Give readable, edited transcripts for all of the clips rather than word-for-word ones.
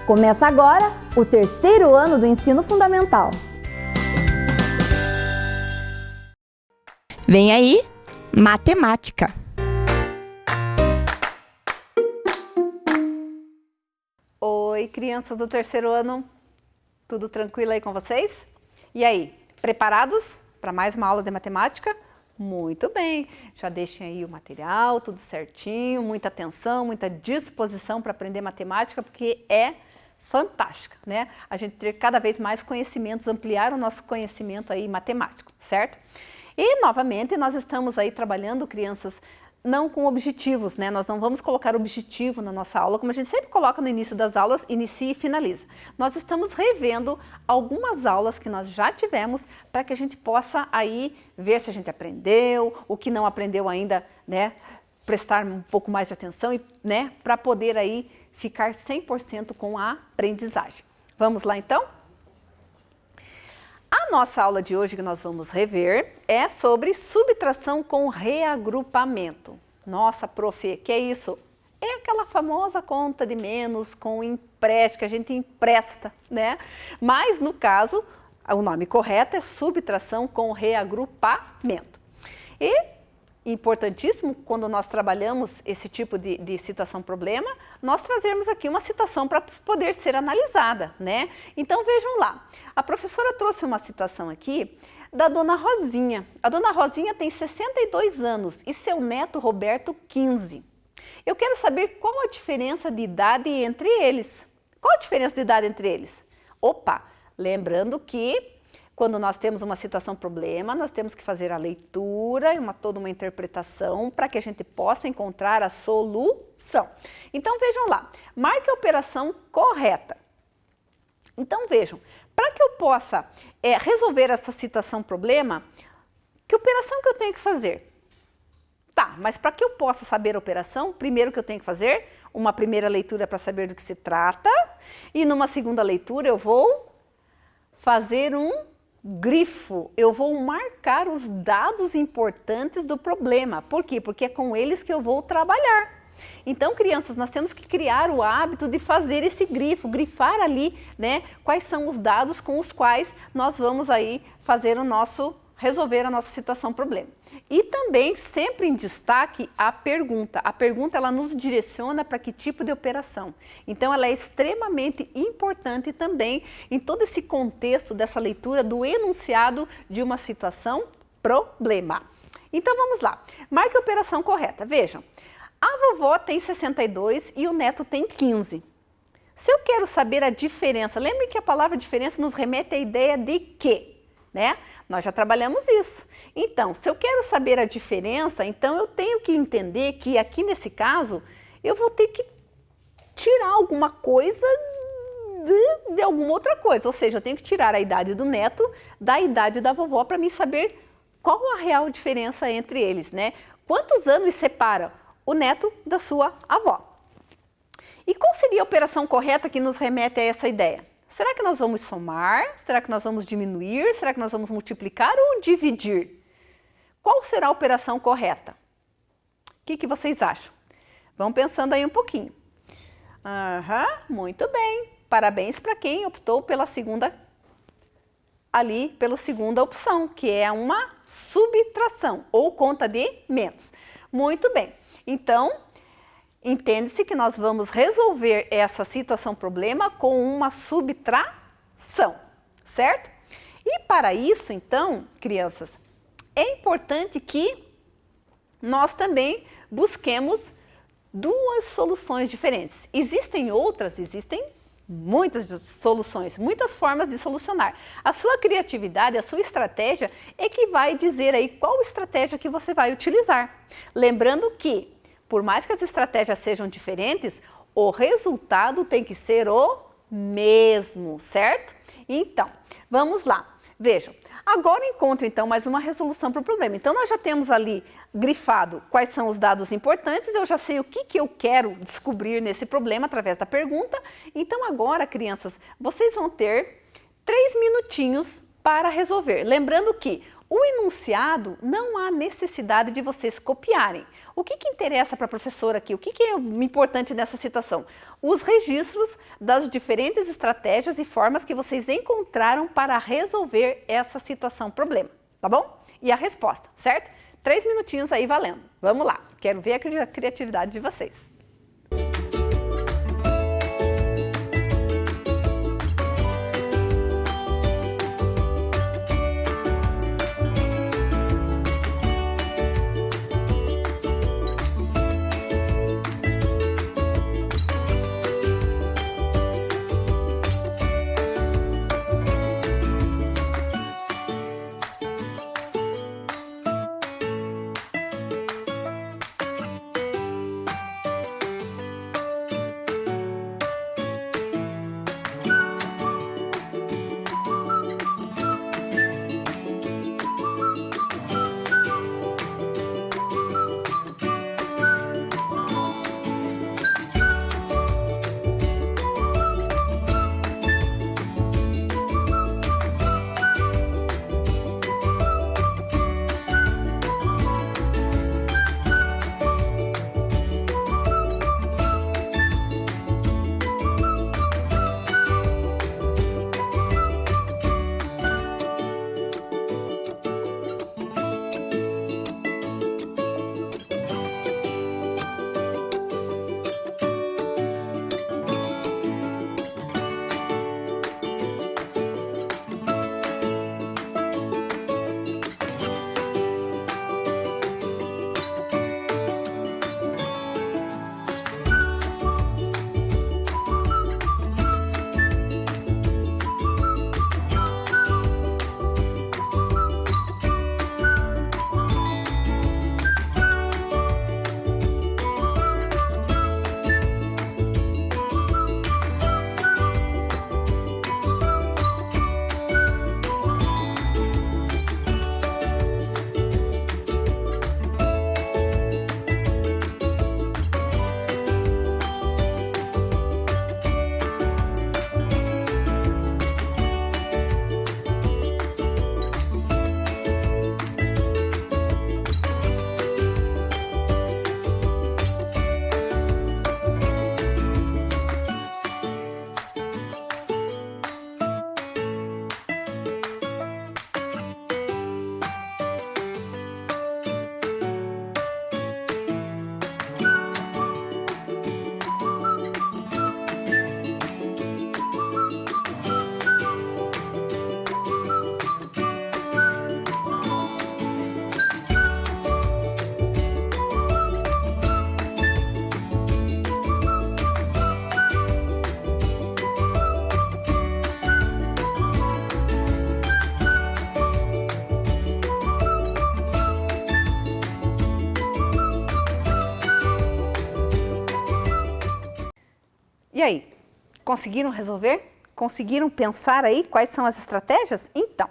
Começa agora o terceiro ano do ensino fundamental. Vem aí, matemática. Oi, crianças do terceiro ano, tudo tranquilo aí com vocês? E aí, preparados para mais uma aula de matemática? Muito bem, já deixem aí o material, tudo certinho, muita atenção, muita disposição para aprender matemática, porque é fantástica, né? A gente ter cada vez mais conhecimentos, ampliar o nosso conhecimento aí matemático, certo? E, novamente, nós estamos aí trabalhando, crianças, não com objetivos, né? Nós não vamos colocar objetivo na nossa aula, como a gente sempre coloca no início das aulas, inicia e finaliza. Nós estamos revendo algumas aulas que nós já tivemos para que a gente possa aí ver se a gente aprendeu, o que não aprendeu ainda, né? Prestar um pouco mais de atenção e, né? Para poder aí ficar 100% com a aprendizagem. Vamos lá então? A nossa aula de hoje que nós vamos rever é sobre subtração com reagrupamento. Nossa, prof, que é isso? É aquela famosa conta de menos com empréstimo, que a gente empresta, né? Mas, no caso, o nome correto é subtração com reagrupamento. E, importantíssimo, quando nós trabalhamos esse tipo de situação-problema, nós trazemos aqui uma situação para poder ser analisada, né? Então, vejam lá, a professora trouxe uma situação aqui da dona Rosinha. A dona Rosinha tem 62 anos e seu neto Roberto 15. Eu quero saber qual a diferença de idade entre eles. Qual a diferença de idade entre eles? Opa, lembrando que quando nós temos uma situação-problema, nós temos que fazer a leitura e toda uma interpretação para que a gente possa encontrar a solução. Então, vejam lá, marque a operação correta. Então, vejam, para que eu possa resolver essa situação-problema, que operação que eu tenho que fazer? Tá, mas para que eu possa saber a operação, primeiro que eu tenho que fazer, uma primeira leitura para saber do que se trata, e numa segunda leitura eu vou fazer um grifo, eu vou marcar os dados importantes do problema. Por quê? Porque é com eles que eu vou trabalhar. Então, crianças, nós temos que criar o hábito de fazer esse grifo, grifar ali, né, quais são os dados com os quais nós vamos aí fazer resolver a nossa situação-problema. E também, sempre em destaque, a pergunta. A pergunta, ela nos direciona para que tipo de operação. Então, ela é extremamente importante também em todo esse contexto dessa leitura do enunciado de uma situação-problema. Então, vamos lá. Marque a operação correta. Vejam, a vovó tem 62 e o neto tem 15. Se eu quero saber a diferença, lembre que a palavra diferença nos remete à ideia de quê, né? Nós já trabalhamos isso. Então, se eu quero saber a diferença, então eu tenho que entender que aqui nesse caso, eu vou ter que tirar alguma coisa de alguma outra coisa. Ou seja, eu tenho que tirar a idade do neto da idade da vovó para mim saber qual a real diferença entre eles, né? Quantos anos separa o neto da sua avó? E qual seria a operação correta que nos remete a essa ideia? Será que nós vamos somar? Será que nós vamos diminuir? Será que nós vamos multiplicar ou dividir? Qual será a operação correta? O que vocês acham? Vão pensando aí um pouquinho. Muito bem. Parabéns para quem optou pela segunda opção, que é uma subtração ou conta de menos. Muito bem. Então, entende-se que nós vamos resolver essa situação-problema com uma subtração, certo? E para isso, então, crianças, é importante que nós também busquemos duas soluções diferentes. Existem muitas soluções, muitas formas de solucionar. A sua criatividade, a sua estratégia é que vai dizer aí qual estratégia que você vai utilizar. Lembrando que, por mais que as estratégias sejam diferentes, o resultado tem que ser o mesmo, certo? Então, vamos lá. Vejam, agora encontro então mais uma resolução para o problema. Então, nós já temos ali grifado quais são os dados importantes, eu já sei o que eu quero descobrir nesse problema através da pergunta. Então, agora, crianças, vocês vão ter 3 minutinhos para resolver. Lembrando que O enunciado não há necessidade de vocês copiarem. O que interessa para a professora aqui? O que é importante nessa situação? Os registros das diferentes estratégias e formas que vocês encontraram para resolver essa situação, problema, tá bom? E a resposta, certo? 3 minutinhos aí valendo. Vamos lá, quero ver a criatividade de vocês. E aí, conseguiram resolver? Conseguiram pensar aí quais são as estratégias? Então,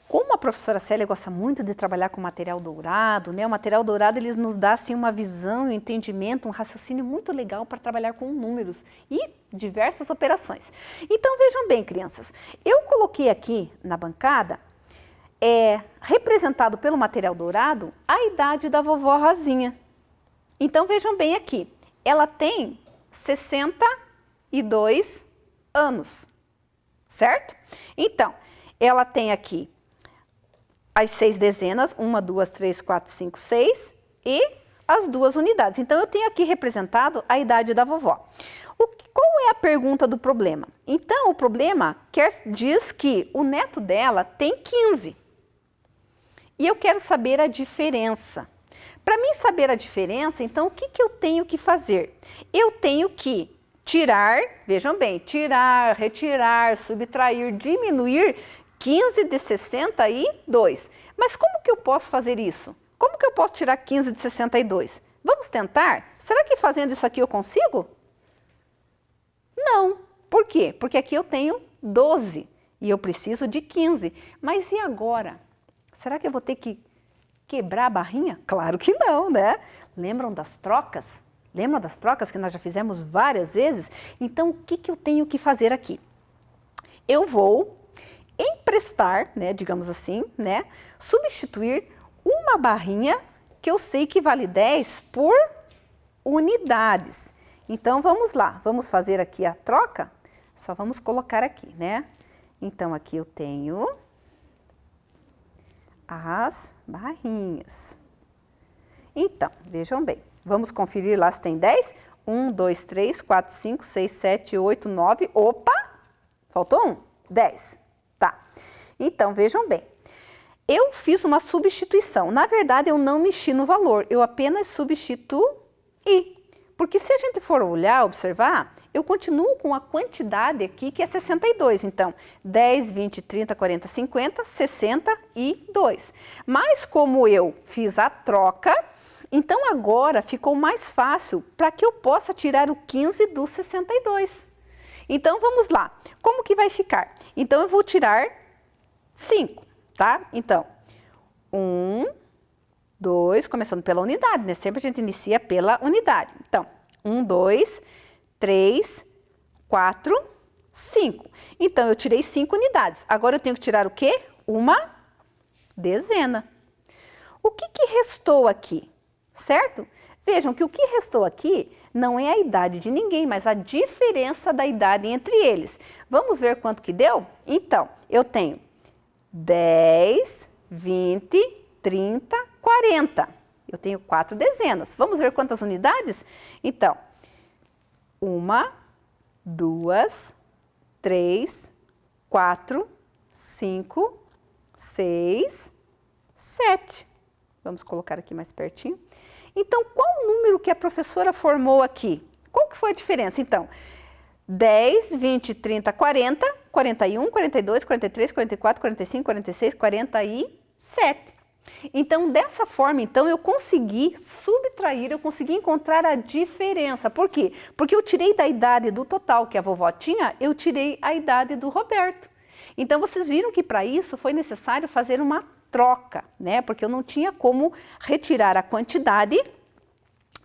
como a professora Célia gosta muito de trabalhar com material dourado, né? O material dourado ele nos dá assim, uma visão, um entendimento, um raciocínio muito legal para trabalhar com números e diversas operações. Então vejam bem, crianças, eu coloquei aqui na bancada, representado pelo material dourado, a idade da vovó Rosinha. Então vejam bem aqui, ela tem 62 anos, certo? Então, ela tem aqui as 6 dezenas, 1, 2, 3, 4, 5, 6 e as 2 unidades. Então, eu tenho aqui representado a idade da vovó. Qual é a pergunta do problema? Então, o problema diz que o neto dela tem 15. E eu quero saber a diferença. Para mim saber a diferença, então, o que eu tenho que fazer? Eu tenho que tirar, vejam bem, tirar, retirar, subtrair, diminuir 15 de 62. Mas como que eu posso fazer isso? Como que eu posso tirar 15 de 62? Vamos tentar? Será que fazendo isso aqui eu consigo? Não. Por quê? Porque aqui eu tenho 12 e eu preciso de 15. Mas e agora? Será que eu vou ter que quebrar a barrinha? Claro que não, né? Lembram das trocas? Lembram das trocas que nós já fizemos várias vezes? Então, o que eu tenho que fazer aqui? Eu vou emprestar, né, digamos assim, né, substituir uma barrinha que eu sei que vale 10 por unidades. Então, vamos lá, vamos fazer aqui a troca, só vamos colocar aqui, né? Então, aqui eu tenho as barrinhas. Então, vejam bem, vamos conferir lá se tem 10. 1, 2, 3, 4, 5, 6, 7, 8, 9, opa, faltou um, 10, tá. Então, vejam bem, eu fiz uma substituição, na verdade eu não mexi no valor, eu apenas substituí, porque se a gente for olhar, observar, eu continuo com a quantidade aqui que é 62, então 10, 20, 30, 40, 50, 62. Mas como eu fiz a troca, então agora ficou mais fácil para que eu possa tirar o 15 do 62. Então vamos lá, como que vai ficar? Então eu vou tirar 5, tá? Então, 1, 2, começando pela unidade, né? Sempre a gente inicia pela unidade. Então, 1, 2, 3, 4, 5. Então, eu tirei 5 unidades. Agora, eu tenho que tirar o quê? Uma dezena. O que que restou aqui? Certo? Vejam que o que restou aqui não é a idade de ninguém, mas a diferença da idade entre eles. Vamos ver quanto que deu? Então, eu tenho 10, 20, 30, 40. Eu tenho 4 dezenas. Vamos ver quantas unidades? Então, 1, 2, 3, 4, 5, 6, 7. Vamos colocar aqui mais pertinho. Então, qual o número que a professora formou aqui? Qual que foi a diferença? Então, 10, 20, 30, 40, 41, 42, 43, 44, 45, 46, 47. Então, dessa forma, então, eu consegui subtrair, eu consegui encontrar a diferença. Por quê? Porque eu tirei da idade do total que a vovó tinha, eu tirei a idade do Roberto. Então, vocês viram que para isso foi necessário fazer uma troca, né? Porque eu não tinha como retirar a quantidade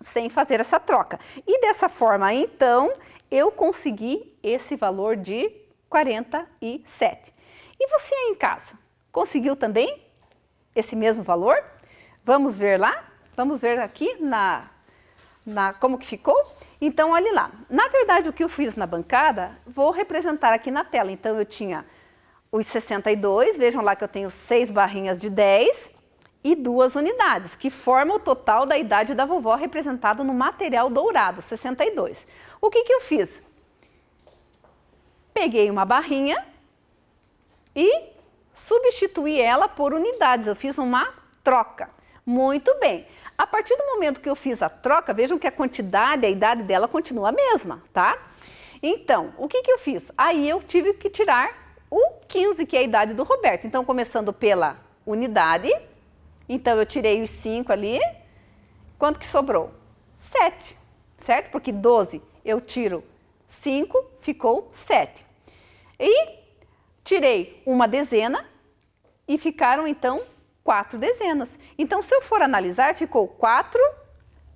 sem fazer essa troca. E dessa forma, então, eu consegui esse valor de 47. E você aí em casa, conseguiu também esse mesmo valor? Vamos ver lá? Vamos ver aqui como que ficou? Então, olha lá. Na verdade, o que eu fiz na bancada, vou representar aqui na tela. Então, eu tinha os 62, vejam lá que eu tenho 6 barrinhas de 10 e 2 unidades, que formam o total da idade da vovó representado no material dourado, 62. O que que eu fiz? Peguei uma barrinha e substituí ela por unidades, eu fiz uma troca. Muito bem. A partir do momento que eu fiz a troca, vejam que a quantidade, a idade dela continua a mesma, tá? Então, o que que eu fiz? Aí eu tive que tirar o 15, que é a idade do Roberto. Então, começando pela unidade, então eu tirei os 5 ali. Quanto que sobrou? 7, certo? Porque 12 eu tiro 5, ficou 7. E tirei uma dezena e ficaram, então, 4 dezenas. Então, se eu for analisar, ficou 4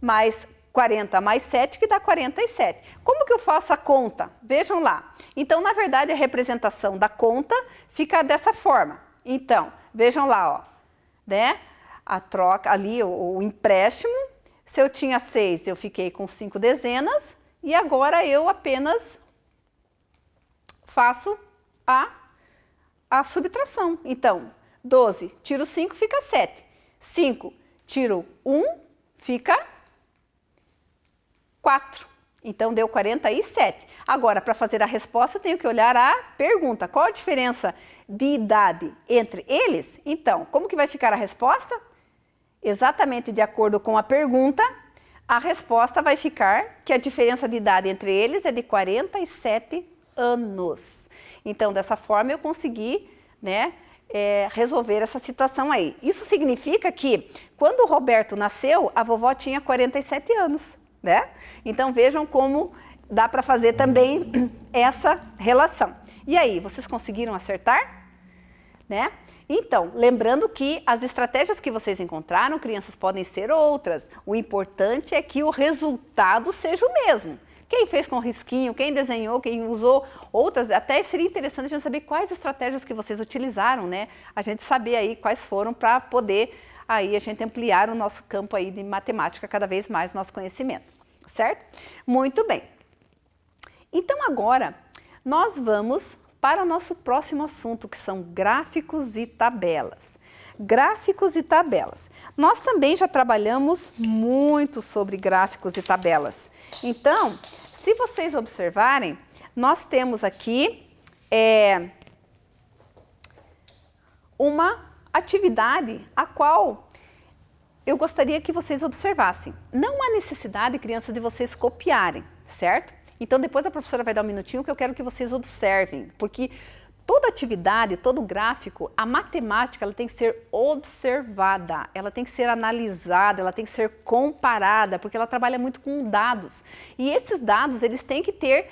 mais 40 mais 7, que dá 47. Como que eu faço a conta? Vejam lá. Então, na verdade, a representação da conta fica dessa forma. Então, vejam lá, ó, né? A troca ali, o empréstimo. Se eu tinha 6, eu fiquei com 5 dezenas. E agora eu apenas faço a subtração. Então, 12 tiro 5, fica 7. 5 tiro 1, fica 4. Então, deu 47. Agora, para fazer a resposta, eu tenho que olhar a pergunta. Qual a diferença de idade entre eles? Então, como que vai ficar a resposta? Exatamente de acordo com a pergunta, a resposta vai ficar que a diferença de idade entre eles é de 47 anos. Então, dessa forma, eu consegui, né, resolver essa situação aí. Isso significa que, quando o Roberto nasceu, a vovó tinha 47 anos. Né? Então, vejam como dá para fazer também essa relação. E aí, vocês conseguiram acertar? Né? Então, lembrando que as estratégias que vocês encontraram, crianças, podem ser outras. O importante é que o resultado seja o mesmo. Quem fez com risquinho, quem desenhou, quem usou outras, até seria interessante a gente saber quais estratégias que vocês utilizaram, né? A gente saber aí quais foram para poder aí a gente ampliar o nosso campo aí de matemática cada vez mais, o nosso conhecimento, certo? Muito bem. Então agora nós vamos para o nosso próximo assunto, que são gráficos e tabelas. Gráficos e tabelas. Nós também já trabalhamos muito sobre gráficos e tabelas. Então, se vocês observarem, nós temos aqui uma atividade a qual eu gostaria que vocês observassem. Não há necessidade, crianças, de vocês copiarem, certo? Então, depois a professora vai dar um minutinho que eu quero que vocês observem, porque toda atividade, todo gráfico, a matemática, ela tem que ser observada, ela tem que ser analisada, ela tem que ser comparada, porque ela trabalha muito com dados. E esses dados, eles têm que ter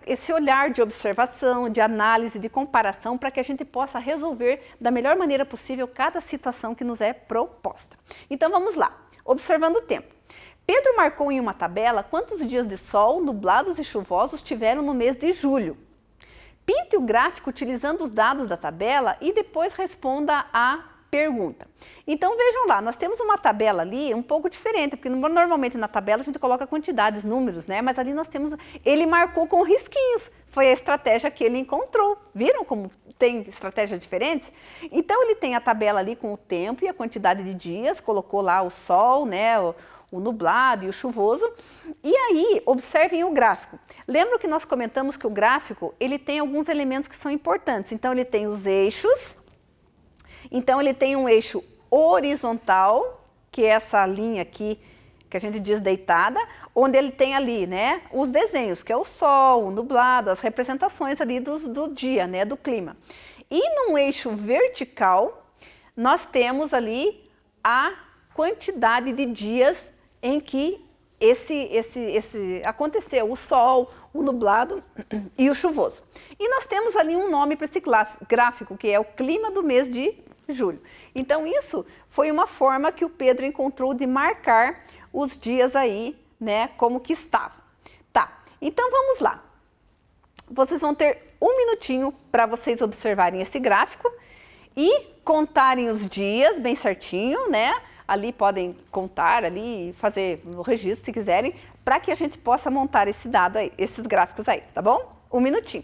esse olhar de observação, de análise, de comparação, para que a gente possa resolver da melhor maneira possível cada situação que nos é proposta. Então, vamos lá. Observando o tempo. Pedro marcou em uma tabela quantos dias de sol, nublados e chuvosos tiveram no mês de julho. Pinte o gráfico utilizando os dados da tabela e depois responda a pergunta. Então vejam lá, nós temos uma tabela ali um pouco diferente, porque normalmente na tabela a gente coloca quantidades, números, né? Mas ali nós temos, ele marcou com risquinhos, foi a estratégia que ele encontrou. Viram como tem estratégias diferentes? Então ele tem a tabela ali com o tempo e a quantidade de dias, colocou lá o sol, né? O nublado e o chuvoso. E aí, observem o gráfico. Lembra que nós comentamos que o gráfico, ele tem alguns elementos que são importantes. Então, ele tem os eixos. Então, ele tem um eixo horizontal, que é essa linha aqui, que a gente diz deitada, onde ele tem ali, né, os desenhos, que é o sol, o nublado, as representações ali do dia, né, do clima. E num eixo vertical, nós temos ali a quantidade de dias em que aconteceu o sol, o nublado e o chuvoso. E nós temos ali um nome para esse gráfico, que é o clima do mês de julho. Então isso foi uma forma que o Pedro encontrou de marcar os dias aí, né, como que estavam. Tá, então vamos lá. Vocês vão ter um minutinho para vocês observarem esse gráfico e contarem os dias bem certinho, né? Ali podem contar, ali fazer o registro se quiserem, para que a gente possa montar esse dado aí, esses gráficos aí, tá bom? Um minutinho.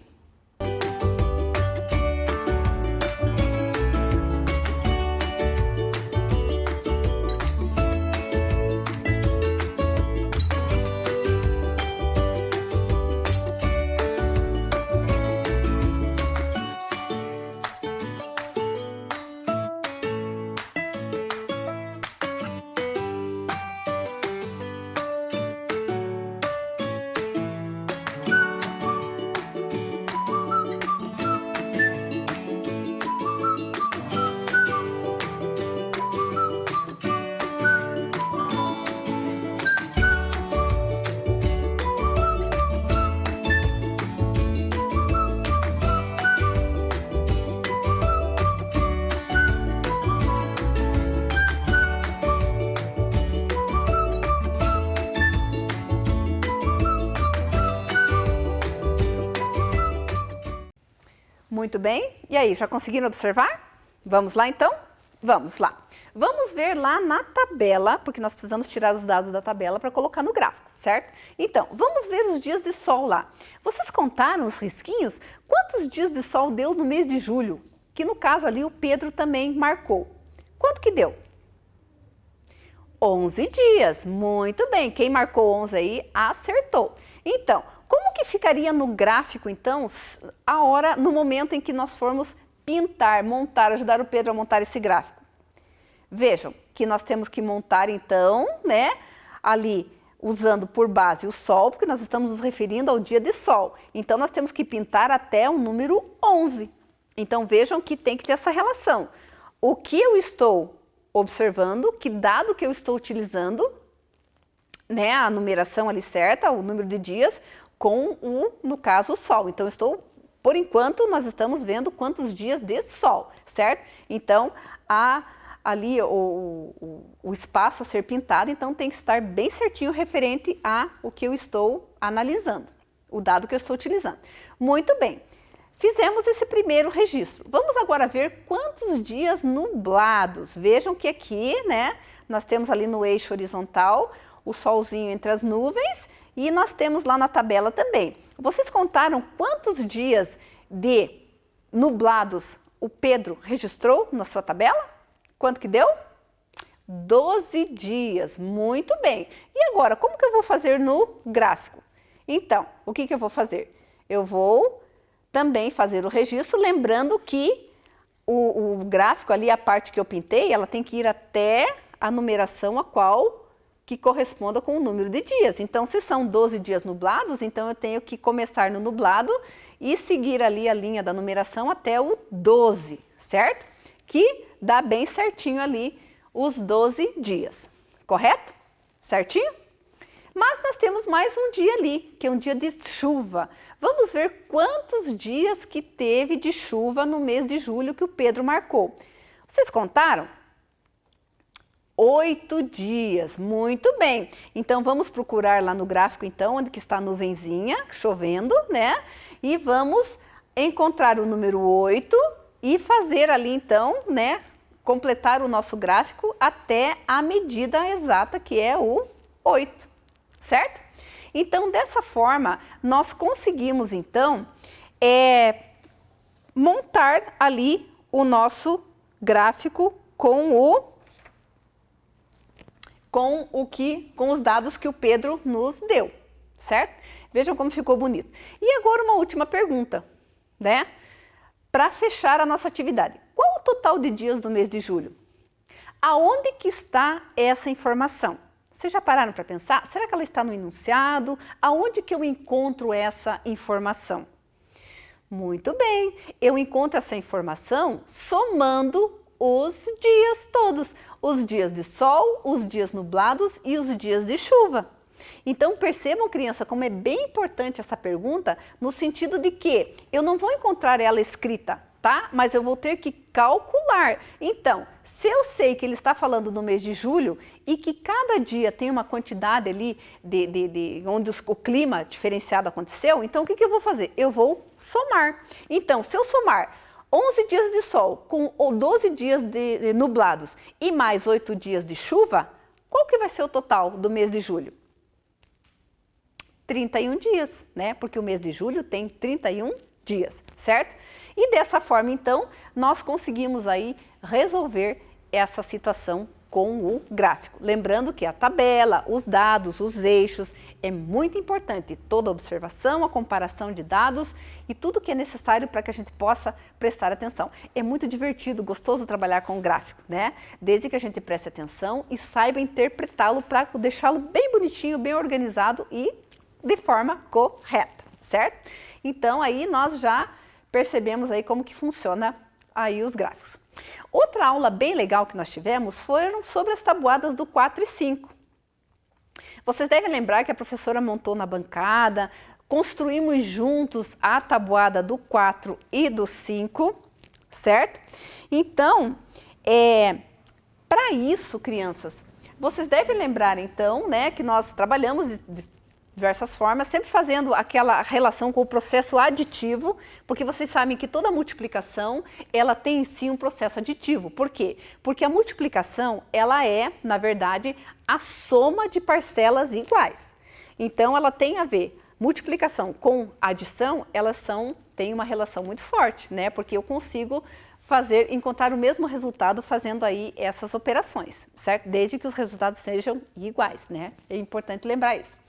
Muito bem, e aí, já conseguiram observar? Vamos lá então? Vamos lá. Vamos ver lá na tabela, porque nós precisamos tirar os dados da tabela para colocar no gráfico, certo? Então, vamos ver os dias de sol lá. Vocês contaram os risquinhos? Quantos dias de sol deu no mês de julho? Que no caso ali o Pedro também marcou. Quanto que deu? 11 dias. Muito bem, quem marcou 11 aí acertou. Então, como que ficaria no gráfico, então, a hora, no momento em que nós formos pintar, montar, ajudar o Pedro a montar esse gráfico? Vejam que nós temos que montar, então, né, ali, usando por base o sol, porque nós estamos nos referindo ao dia de sol. Então, nós temos que pintar até o número 11. Então, vejam que tem que ter essa relação. O que eu estou observando, que dado que eu estou utilizando, né, a numeração ali certa, o número de dias, com no caso, o sol. Então, por enquanto, nós estamos vendo quantos dias de sol, certo? Então, ali o espaço a ser pintado, então tem que estar bem certinho referente a o que eu estou analisando, o dado que eu estou utilizando. Muito bem, fizemos esse primeiro registro. Vamos agora ver quantos dias nublados. Vejam que aqui, né, nós temos ali no eixo horizontal o solzinho entre as nuvens e nós temos lá na tabela também. Vocês contaram quantos dias de nublados o Pedro registrou na sua tabela? Quanto que deu? 12 dias, muito bem. E agora, como que eu vou fazer no gráfico? Então, o que eu vou fazer? Eu vou também fazer o registro, lembrando que o gráfico ali, a parte que eu pintei, ela tem que ir até a numeração a qual que corresponda com o número de dias. Então, se são 12 dias nublados, então eu tenho que começar no nublado e seguir ali a linha da numeração até o 12, certo? Que dá bem certinho ali os 12 dias, correto? Certinho? Mas nós temos mais um dia ali, que é um dia de chuva. Vamos ver quantos dias que teve de chuva no mês de julho que o Pedro marcou. Vocês contaram? 8 dias, muito bem. Então vamos procurar lá no gráfico então, onde que está a nuvenzinha, chovendo, né? E vamos encontrar o número 8 e fazer ali então, né, completar o nosso gráfico até a medida exata que é o 8, certo? Então dessa forma nós conseguimos então montar ali o nosso gráfico com os dados que o Pedro nos deu, certo? Vejam como ficou bonito. E agora uma última pergunta, né? Para fechar a nossa atividade. Qual o total de dias do mês de julho? Aonde que está essa informação? Vocês já pararam para pensar? Será que ela está no enunciado? Aonde que eu encontro essa informação? Muito bem, eu encontro essa informação somando os dias todos, os dias de sol, os dias nublados e os dias de chuva. Então percebam, criança, como é bem importante essa pergunta, no sentido de que eu não vou encontrar ela escrita, tá? Mas eu vou ter que calcular. Então, se eu sei que ele está falando no mês de julho e que cada dia tem uma quantidade ali onde o clima diferenciado aconteceu, então o que eu vou fazer? Eu vou somar. Então, se eu somar 11 dias de sol com 12 dias de nublados e mais 8 dias de chuva, qual que vai ser o total do mês de julho? 31 dias, né? Porque o mês de julho tem 31 dias, certo? E dessa forma, então, nós conseguimos aí resolver essa situação com o gráfico. Lembrando que a tabela, os dados, os eixos, é muito importante. Toda observação, a comparação de dados e tudo que é necessário para que a gente possa prestar atenção. É muito divertido, gostoso trabalhar com o gráfico, né? Desde que a gente preste atenção e saiba interpretá-lo para deixá-lo bem bonitinho, bem organizado e de forma correta, certo? Então aí nós já percebemos aí como que funciona aí os gráficos. Outra aula bem legal que nós tivemos foram sobre as tabuadas do 4 e 5. Vocês devem lembrar que a professora montou na bancada, construímos juntos a tabuada do 4 e do 5, certo? Então, para isso, crianças, vocês devem lembrar então, né, que nós trabalhamos de diversas formas, sempre fazendo aquela relação com o processo aditivo, porque vocês sabem que toda multiplicação, ela tem em si um processo aditivo. Por quê? Porque a multiplicação, ela é, na verdade, a soma de parcelas iguais. Então, ela tem a ver, multiplicação com adição, elas têm uma relação muito forte, né? Porque eu consigo encontrar o mesmo resultado fazendo aí essas operações, certo? Desde que os resultados sejam iguais, né? É importante lembrar isso.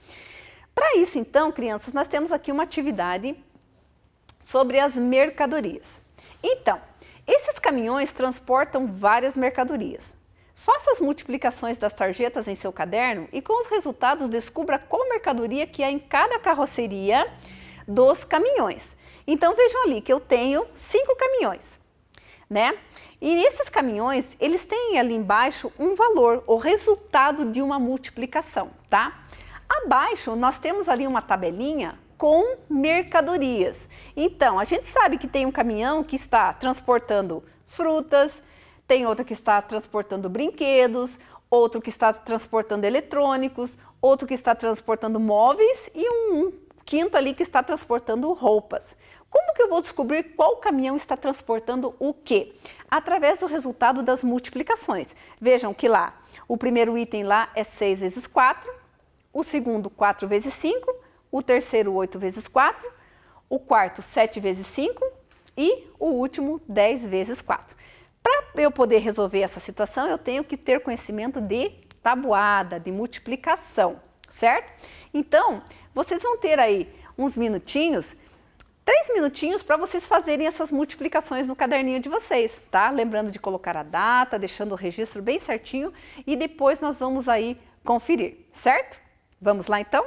Para isso, então, crianças, nós temos aqui uma atividade sobre as mercadorias. Então, esses caminhões transportam várias mercadorias. Faça as multiplicações das tarjetas em seu caderno e com os resultados descubra qual mercadoria que há em cada carroceria dos caminhões. Então, vejam ali que eu tenho 5 caminhões, né? E esses caminhões, eles têm ali embaixo um valor, o resultado de uma multiplicação, tá? Abaixo, nós temos ali uma tabelinha com mercadorias. Então, a gente sabe que tem um caminhão que está transportando frutas, tem outra que está transportando brinquedos, outro que está transportando eletrônicos, outro que está transportando móveis e um quinto ali que está transportando roupas. Como que eu vou descobrir qual caminhão está transportando o quê? Através do resultado das multiplicações. Vejam que lá, o primeiro item lá é 6 vezes 4, o segundo 4 vezes 5, o terceiro 8 vezes 4, o quarto 7 vezes 5 e o último 10 vezes 4. Para eu poder resolver essa situação, eu tenho que ter conhecimento de tabuada, de multiplicação, certo? Então, vocês vão ter aí uns minutinhos, 3 minutinhos para vocês fazerem essas multiplicações no caderninho de vocês, tá? Lembrando de colocar a data, deixando o registro bem certinho e depois nós vamos aí conferir, certo? Vamos lá então?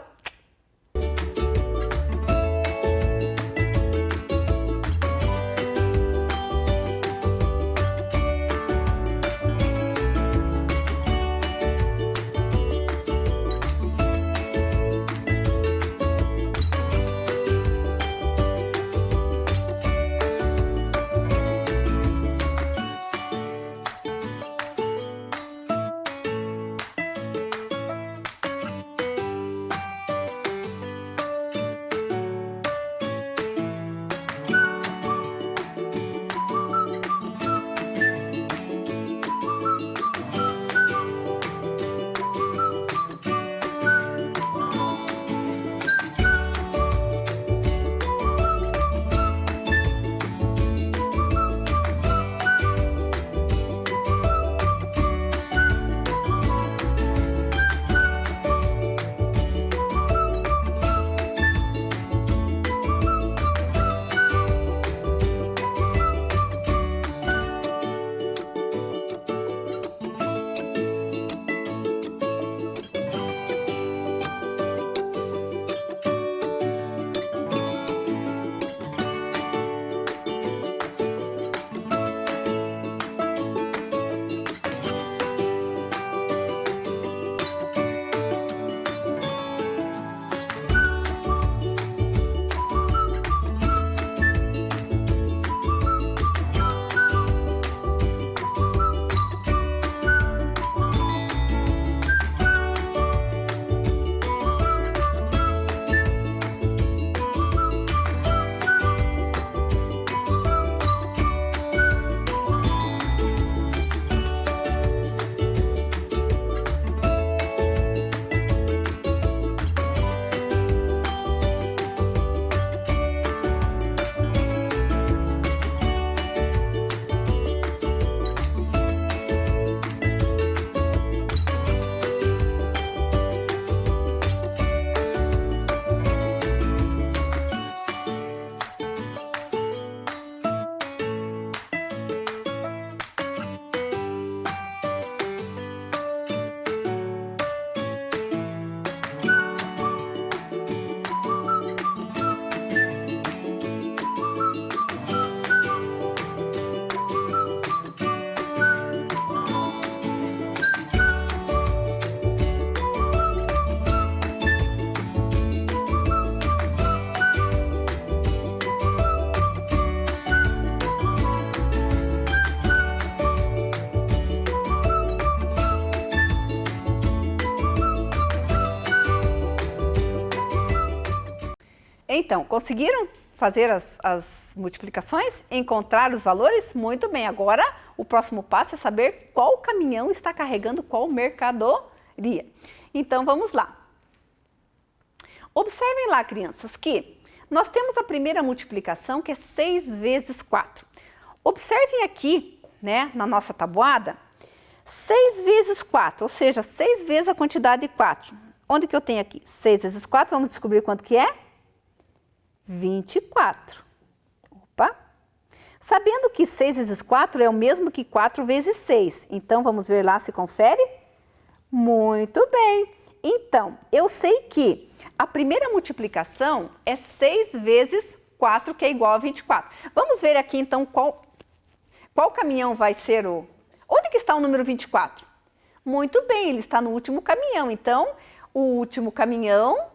Então, conseguiram fazer as multiplicações? Encontrar os valores? Muito bem, agora o próximo passo é saber qual caminhão está carregando qual mercadoria. Então, vamos lá. Observem lá, crianças, que nós temos a primeira multiplicação, que é 6 vezes 4. Observem aqui, né, na nossa tabuada, 6 vezes 4, ou seja, 6 vezes a quantidade de 4. Onde que eu tenho aqui? 6 vezes 4, vamos descobrir quanto que é? 24. Opa! Sabendo que 6 vezes 4 é o mesmo que 4 vezes 6. Então, vamos ver lá se confere? Muito bem! Então, eu sei que a primeira multiplicação é 6 vezes 4, que é igual a 24. Vamos ver aqui, então, qual caminhão vai ser o... Onde que está o número 24? Muito bem, ele está no último caminhão. Então, o último caminhão...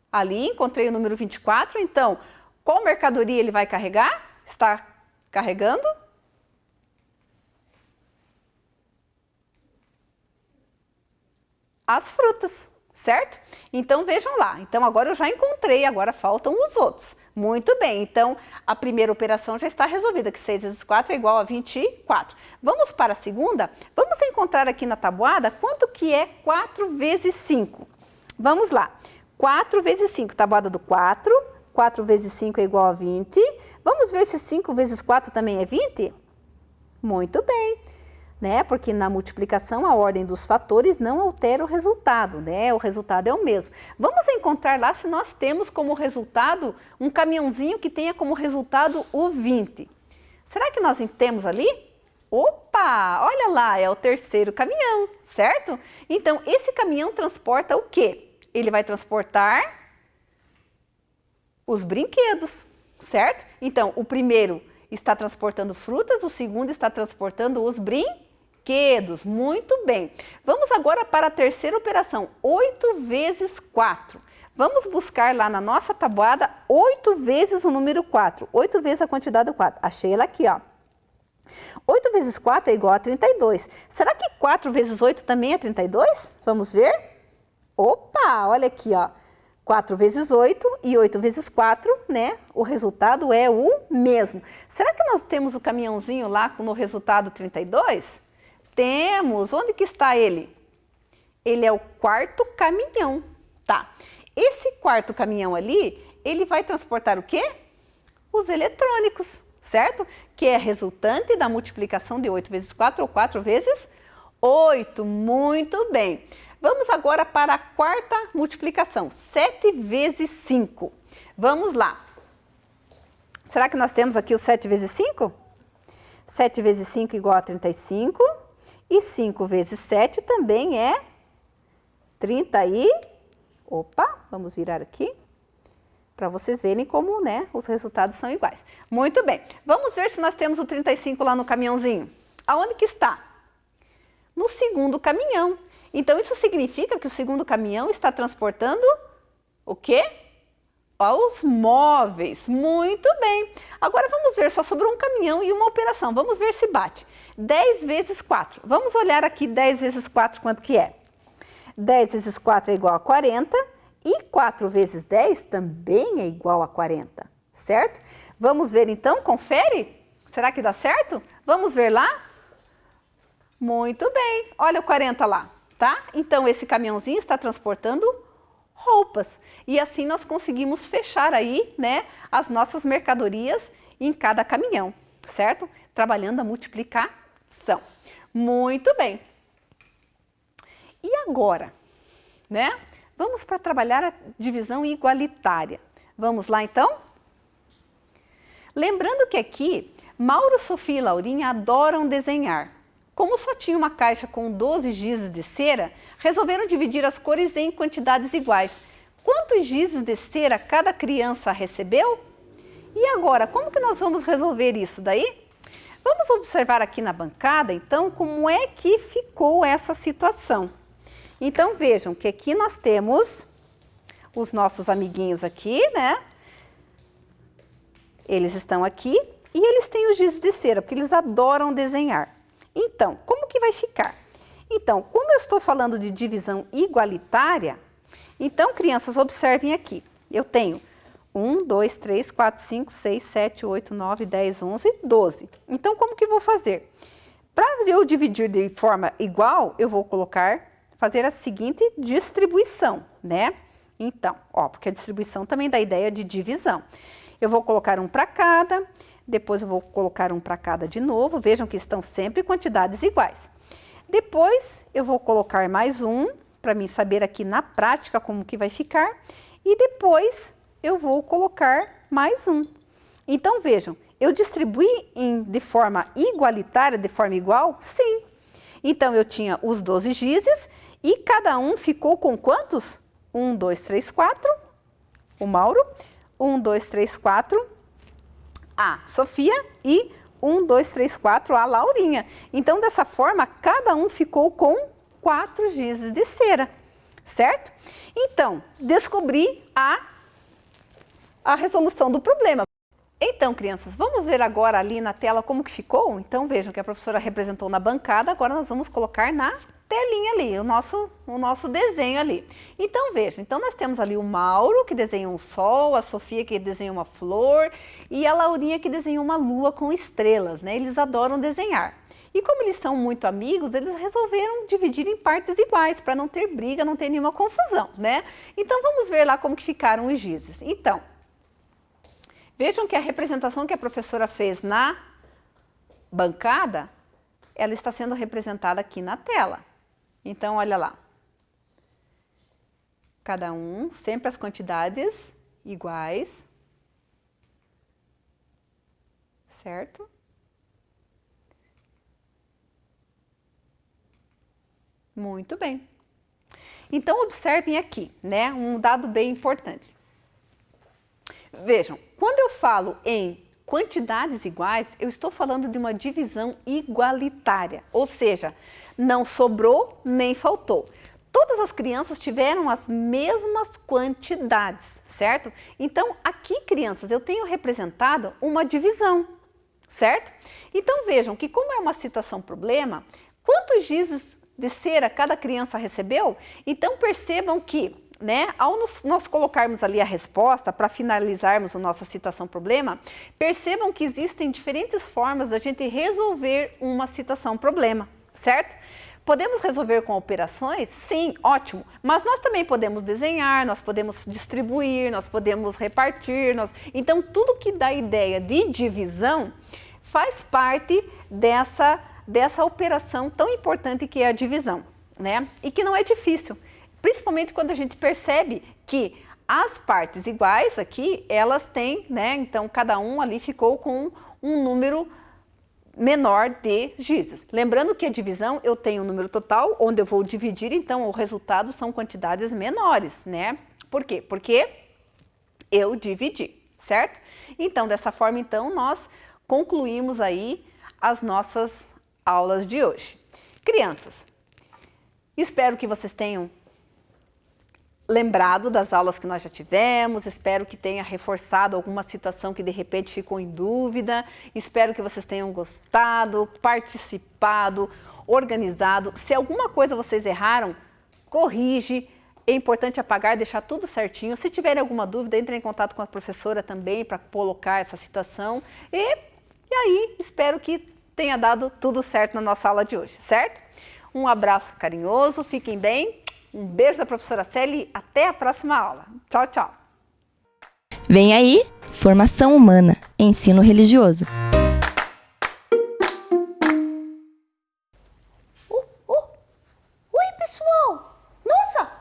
Ali, encontrei o número 24, então, qual mercadoria ele vai carregar? Está carregando? as frutas, certo? Então, vejam lá. Então, agora eu já encontrei, agora faltam os outros. Muito bem, então a primeira operação já está resolvida, que 6 vezes 4 é igual a 24. Vamos para a segunda? Vamos encontrar aqui na tabuada quanto que é 4 vezes 5. Vamos lá. 4 vezes 5, tabuada do 4. 4 vezes 5 é igual a 20. Vamos ver se 5 vezes 4 também é 20? Muito bem, né? Porque na multiplicação a ordem dos fatores não altera o resultado, né? O resultado é o mesmo. Vamos encontrar lá se nós temos como resultado um caminhãozinho que tenha como resultado o 20. Será que nós temos ali? Opa, olha lá, é o terceiro caminhão, certo? Então, esse caminhão transporta o quê? Ele vai transportar os brinquedos, certo? Então, o primeiro está transportando frutas, o segundo está transportando os brinquedos. Muito bem. Vamos agora para a terceira operação, 8 vezes 4. Vamos buscar lá na nossa tabuada 8 vezes o número 4. 8 vezes a quantidade do 4. Achei ela aqui, ó. 8 vezes 4 é igual a 32. Será que 4 vezes 8 também é 32? Vamos ver? Opa, olha aqui, ó. 4 vezes 8 e 8 vezes 4, né? O resultado é o mesmo. Será que nós temos o caminhãozinho lá no resultado 32? Temos. Onde que está ele? Ele é o quarto caminhão, tá? Esse quarto caminhão ali, ele vai transportar o quê? Os eletrônicos, certo? Que é resultante da multiplicação de 8 vezes 4 ou 4 vezes 8. Muito bem. Vamos agora para a quarta multiplicação, 7 vezes 5. Vamos lá. Será que nós temos aqui o 7 vezes 5? 7 vezes 5 igual a 35. E 5 vezes 7 também é 30 e... Opa, vamos virar aqui para vocês verem como, né, os resultados são iguais. Muito bem. Vamos ver se nós temos o 35 lá no caminhãozinho. Aonde que está? No segundo caminhão. Então, isso significa que o segundo caminhão está transportando o quê? Os móveis. Muito bem. Agora, vamos ver, só sobrou um caminhão e uma operação. Vamos ver se bate. 10 vezes 4. Vamos olhar aqui 10 vezes 4, quanto que é? 10 vezes 4 é igual a 40 e 4 vezes 10 também é igual a 40, certo? Vamos ver então, confere? Será que dá certo? Vamos ver lá? Muito bem. Olha o 40 lá. Tá? Então, esse caminhãozinho está transportando roupas. E assim nós conseguimos fechar aí, né, as nossas mercadorias em cada caminhão, certo? Trabalhando a multiplicação. Muito bem. E agora, né? Vamos para trabalhar a divisão igualitária. Vamos lá, então? Lembrando que aqui, Mauro, Sofia e Laurinha adoram desenhar. Como só tinha uma caixa com 12 gizes de cera, resolveram dividir as cores em quantidades iguais. Quantos gizes de cera cada criança recebeu? E agora, como que nós vamos resolver isso daí? Vamos observar aqui na bancada, então, como é que ficou essa situação. Então, vejam que aqui nós temos os nossos amiguinhos aqui, né? Eles estão aqui e eles têm os gizes de cera, porque eles adoram desenhar. Então, como que vai ficar? Então, como eu estou falando de divisão igualitária, então, crianças, observem aqui. Eu tenho 1, 2, 3, 4, 5, 6, 7, 8, 9, 10, 11, 12. Então, como que eu vou fazer? Para eu dividir de forma igual, eu vou fazer a seguinte distribuição, né? Então, ó, porque a distribuição também dá ideia de divisão. Eu vou colocar um para cada... Depois eu vou colocar um para cada de novo. Vejam que estão sempre quantidades iguais. Depois eu vou colocar mais um, para mim saber aqui na prática como que vai ficar. E depois eu vou colocar mais um. Então vejam, eu distribuí de forma igualitária, de forma igual? Sim. Então eu tinha os 12 gizes e cada um ficou com quantos? 1, 2, 3, 4. O Mauro. 1, 2, 3, 4. A Sofia e 1, 2, 3, 4 a Laurinha. Então, dessa forma, cada um ficou com 4 gizes de cera, certo? Então, descobri a resolução do problema. Então, crianças, vamos ver agora ali na tela como que ficou? Então, vejam que a professora representou na bancada, agora nós vamos colocar na telinha ali, o nosso desenho ali. Então, vejam, então nós temos ali o Mauro, que desenhou um sol, a Sofia, que desenhou uma flor, e a Laurinha, que desenhou uma lua com estrelas, né? Eles adoram desenhar. E como eles são muito amigos, eles resolveram dividir em partes iguais, para não ter briga, não ter nenhuma confusão, né? Então, vamos ver lá como que ficaram os gizes. Então, vejam que a representação que a professora fez na bancada, ela está sendo representada aqui na tela. Então, olha lá. Cada um, sempre as quantidades iguais. Certo? Muito bem. Então, observem aqui, né? Um dado bem importante. Vejam, quando eu falo em quantidades iguais, eu estou falando de uma divisão igualitária, ou seja, não sobrou nem faltou. Todas as crianças tiveram as mesmas quantidades, certo? Então, aqui, crianças, eu tenho representado uma divisão, certo? Então, vejam que como é uma situação problema, quantos gizes de cera cada criança recebeu? Então, percebam que ao nós colocarmos ali a resposta para finalizarmos a nossa situação problema, percebam que existem diferentes formas da gente resolver uma situação problema, certo? Podemos resolver com operações? Sim, ótimo, mas nós também podemos desenhar, nós podemos distribuir, nós podemos repartir, então tudo que dá ideia de divisão faz parte dessa operação tão importante que é a divisão, né? E que não é difícil. Principalmente quando a gente percebe que as partes iguais aqui, elas têm, então cada um ali ficou com um número menor de gizes. Lembrando que a divisão, eu tenho um número total, onde eu vou dividir, então o resultado são quantidades menores, né? Por quê? Porque eu dividi, certo? Então, dessa forma, então, nós concluímos aí as nossas aulas de hoje. Crianças, espero que vocês tenham lembrado das aulas que nós já tivemos, espero que tenha reforçado alguma situação que de repente ficou em dúvida, espero que vocês tenham gostado, participado, organizado. Se alguma coisa vocês erraram, corrige, é importante apagar, deixar tudo certinho. Se tiverem alguma dúvida, entrem em contato com a professora também para colocar essa situação e aí espero que tenha dado tudo certo na nossa aula de hoje, certo? Um abraço carinhoso, fiquem bem. Um beijo da professora Célia e até a próxima aula. Tchau, tchau. Vem aí, formação humana, ensino religioso. Oi, pessoal! Nossa,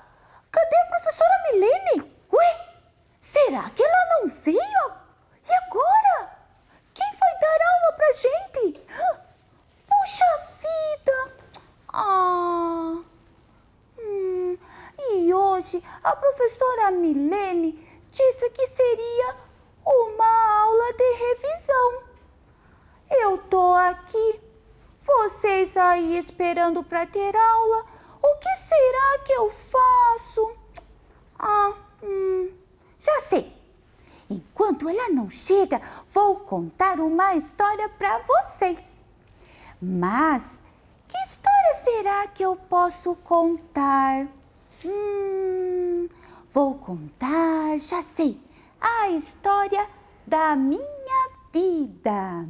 cadê a professora Milene? Ué, será que ela não veio? E agora? Quem vai dar aula pra gente? Puxa vida! E hoje a professora Milene disse que seria uma aula de revisão. Eu tô aqui, vocês aí esperando para ter aula. O que será que eu faço? Já sei. Enquanto ela não chega, vou contar uma história para vocês. Mas que história será que eu posso contar? Vou contar, já sei, a história da minha vida.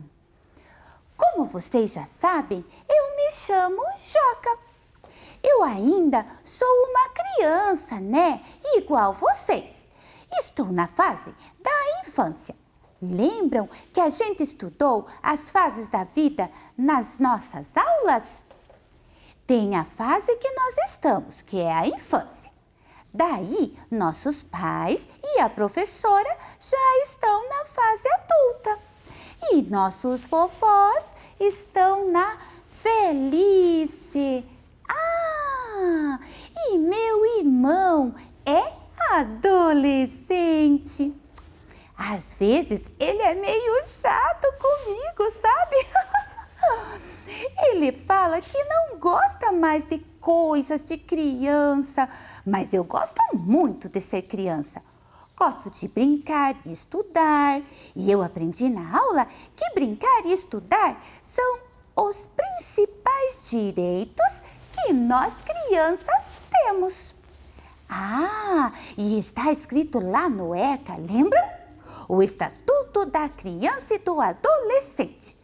Como vocês já sabem, eu me chamo Joca. Eu ainda sou uma criança, né? Igual vocês. Estou na fase da infância. Lembram que a gente estudou as fases da vida nas nossas aulas? Tem a fase que nós estamos, que é a infância. Daí, nossos pais e a professora já estão na fase adulta. E nossos vovós estão na velhice. E meu irmão é adolescente. Às vezes, ele é meio chato comigo, sabe? Ele fala que não gosta mais de coisas de criança, mas eu gosto muito de ser criança. Gosto de brincar e estudar. E eu aprendi na aula que brincar e estudar são os principais direitos que nós crianças temos. Ah, e está escrito lá no ECA, lembram? O Estatuto da Criança e do Adolescente.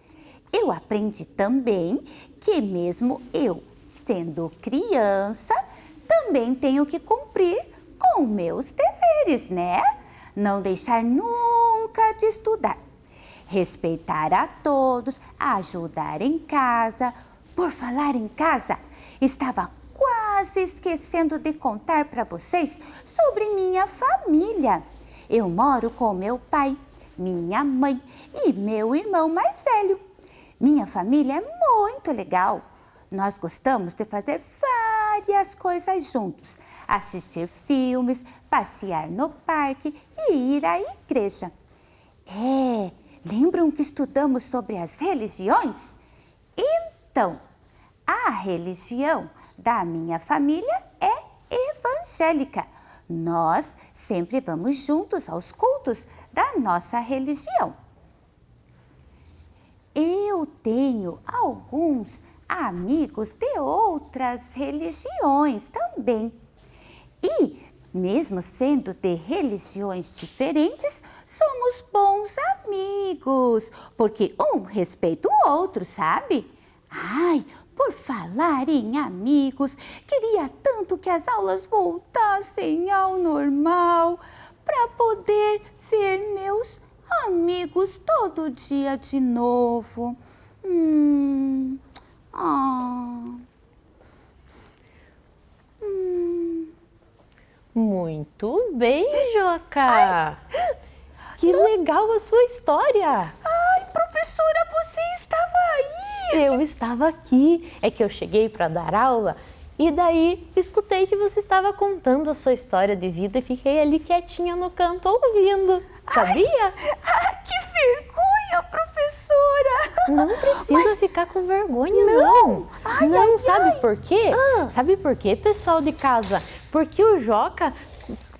Eu aprendi também que mesmo eu, sendo criança, também tenho que cumprir com meus deveres, né? Não deixar nunca de estudar, respeitar a todos, ajudar em casa. Por falar em casa, estava quase esquecendo de contar para vocês sobre minha família. Eu moro com meu pai, minha mãe e meu irmão mais velho. Minha família é muito legal. Nós gostamos de fazer várias coisas juntos. Assistir filmes, passear no parque e ir à igreja. Lembram que estudamos sobre as religiões? Então, a religião da minha família é evangélica. Nós sempre vamos juntos aos cultos da nossa religião. Eu tenho alguns amigos de outras religiões também. E, mesmo sendo de religiões diferentes, somos bons amigos, porque um respeita o outro, sabe? Ai, por falar em amigos, queria tanto que as aulas voltassem ao normal para poder ver meus amigos todo dia de novo. Muito bem, Joca! Que legal a sua história! Ai, professora, você estava aí! Eu estava aqui. É que eu cheguei para dar aula e daí escutei que você estava contando a sua história de vida e fiquei ali quietinha no canto ouvindo. Sabia? Que vergonha, professora! Não precisa ficar com vergonha, não. Sabe por quê? Sabe por quê, pessoal de casa? Porque o Joca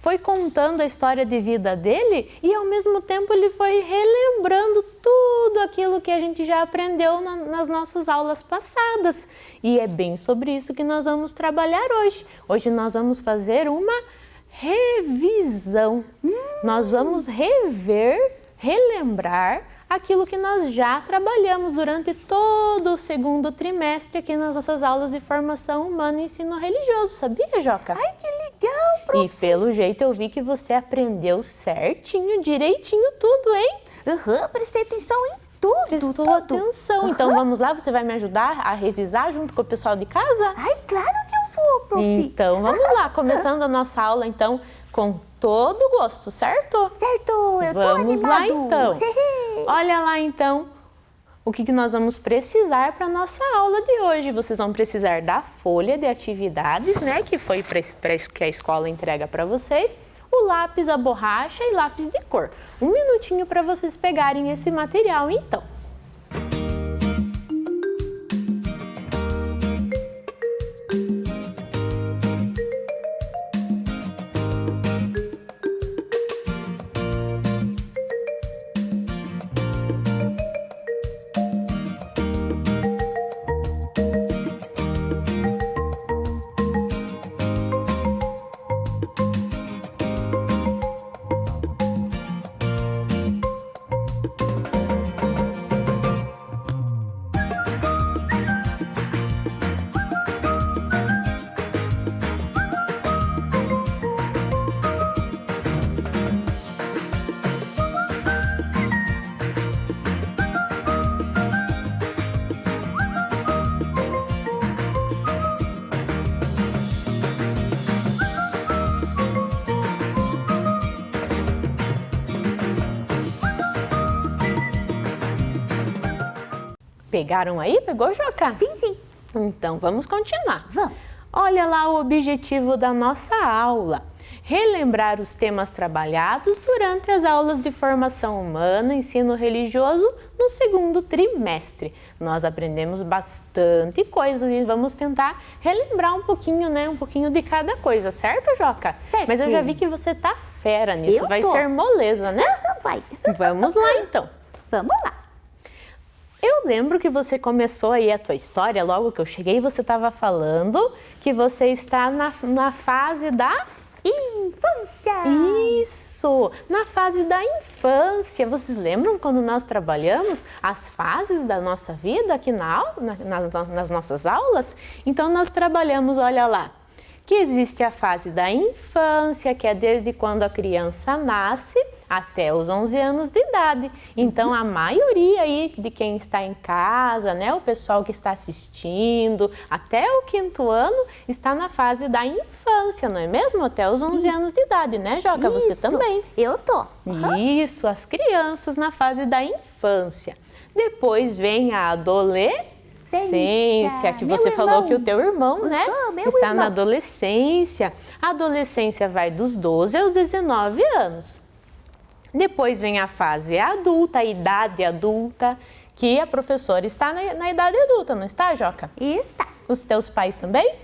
foi contando a história de vida dele e ao mesmo tempo ele foi relembrando tudo aquilo que a gente já aprendeu nas nossas aulas passadas. E é bem sobre isso que nós vamos trabalhar hoje. Hoje nós vamos fazer uma revisão. Nós vamos relembrar aquilo que nós já trabalhamos durante todo o segundo trimestre aqui nas nossas aulas de formação humana e ensino religioso. Sabia, Joca? Ai, que legal, prof. E pelo jeito eu vi que você aprendeu certinho, direitinho tudo, hein? Prestei atenção em tudo. Prestou atenção. Então vamos lá, você vai me ajudar a revisar junto com o pessoal de casa? Ai, claro que eu vou, prof. Então vamos lá, começando a nossa aula então com todo gosto, certo? Certo, eu tô Vamos lá animado. então. Olha lá então o que nós vamos precisar para a nossa aula de hoje. Vocês vão precisar da folha de atividades, né, que foi que a escola entrega para vocês, o lápis, a borracha e lápis de cor. Um minutinho para vocês pegarem esse material então. Pegaram aí? Pegou, Joca? Sim, sim. Então, vamos continuar. Vamos. Olha lá o objetivo da nossa aula. relembrar os temas trabalhados durante as aulas de formação humana, ensino religioso no segundo trimestre. Nós aprendemos bastante coisa e vamos tentar relembrar um pouquinho, né? Um pouquinho de cada coisa, certo, Joca? Certo. Mas eu já vi que você tá fera nisso, Eu vai tô. ser moleza, né? Vai. Vamos lá, então. Vamos lá. Eu lembro que você começou aí a tua história, logo que eu cheguei, você estava falando que você está na fase da... Infância. Isso! Na fase da infância. Vocês lembram quando nós trabalhamos as fases da nossa vida aqui nas nossas aulas? Então, nós trabalhamos, olha lá, que existe a fase da infância, que é desde quando a criança nasce até os 11 anos de idade. Então, a maioria aí de quem está em casa, né, o pessoal que está assistindo, até o 5º ano, está na fase da infância, não é mesmo? Até os 11 anos de idade, né, Joca? Você também. Eu tô. Isso, as crianças na fase da infância. Depois vem a adolescência, que Meu você falou irmão. que o teu irmão, né, Meu está irmão. na adolescência. A adolescência vai dos 12 aos 19 anos. Depois vem a fase adulta, a idade adulta, que a professora está na idade adulta, não está, Joca? Está. Os teus pais também?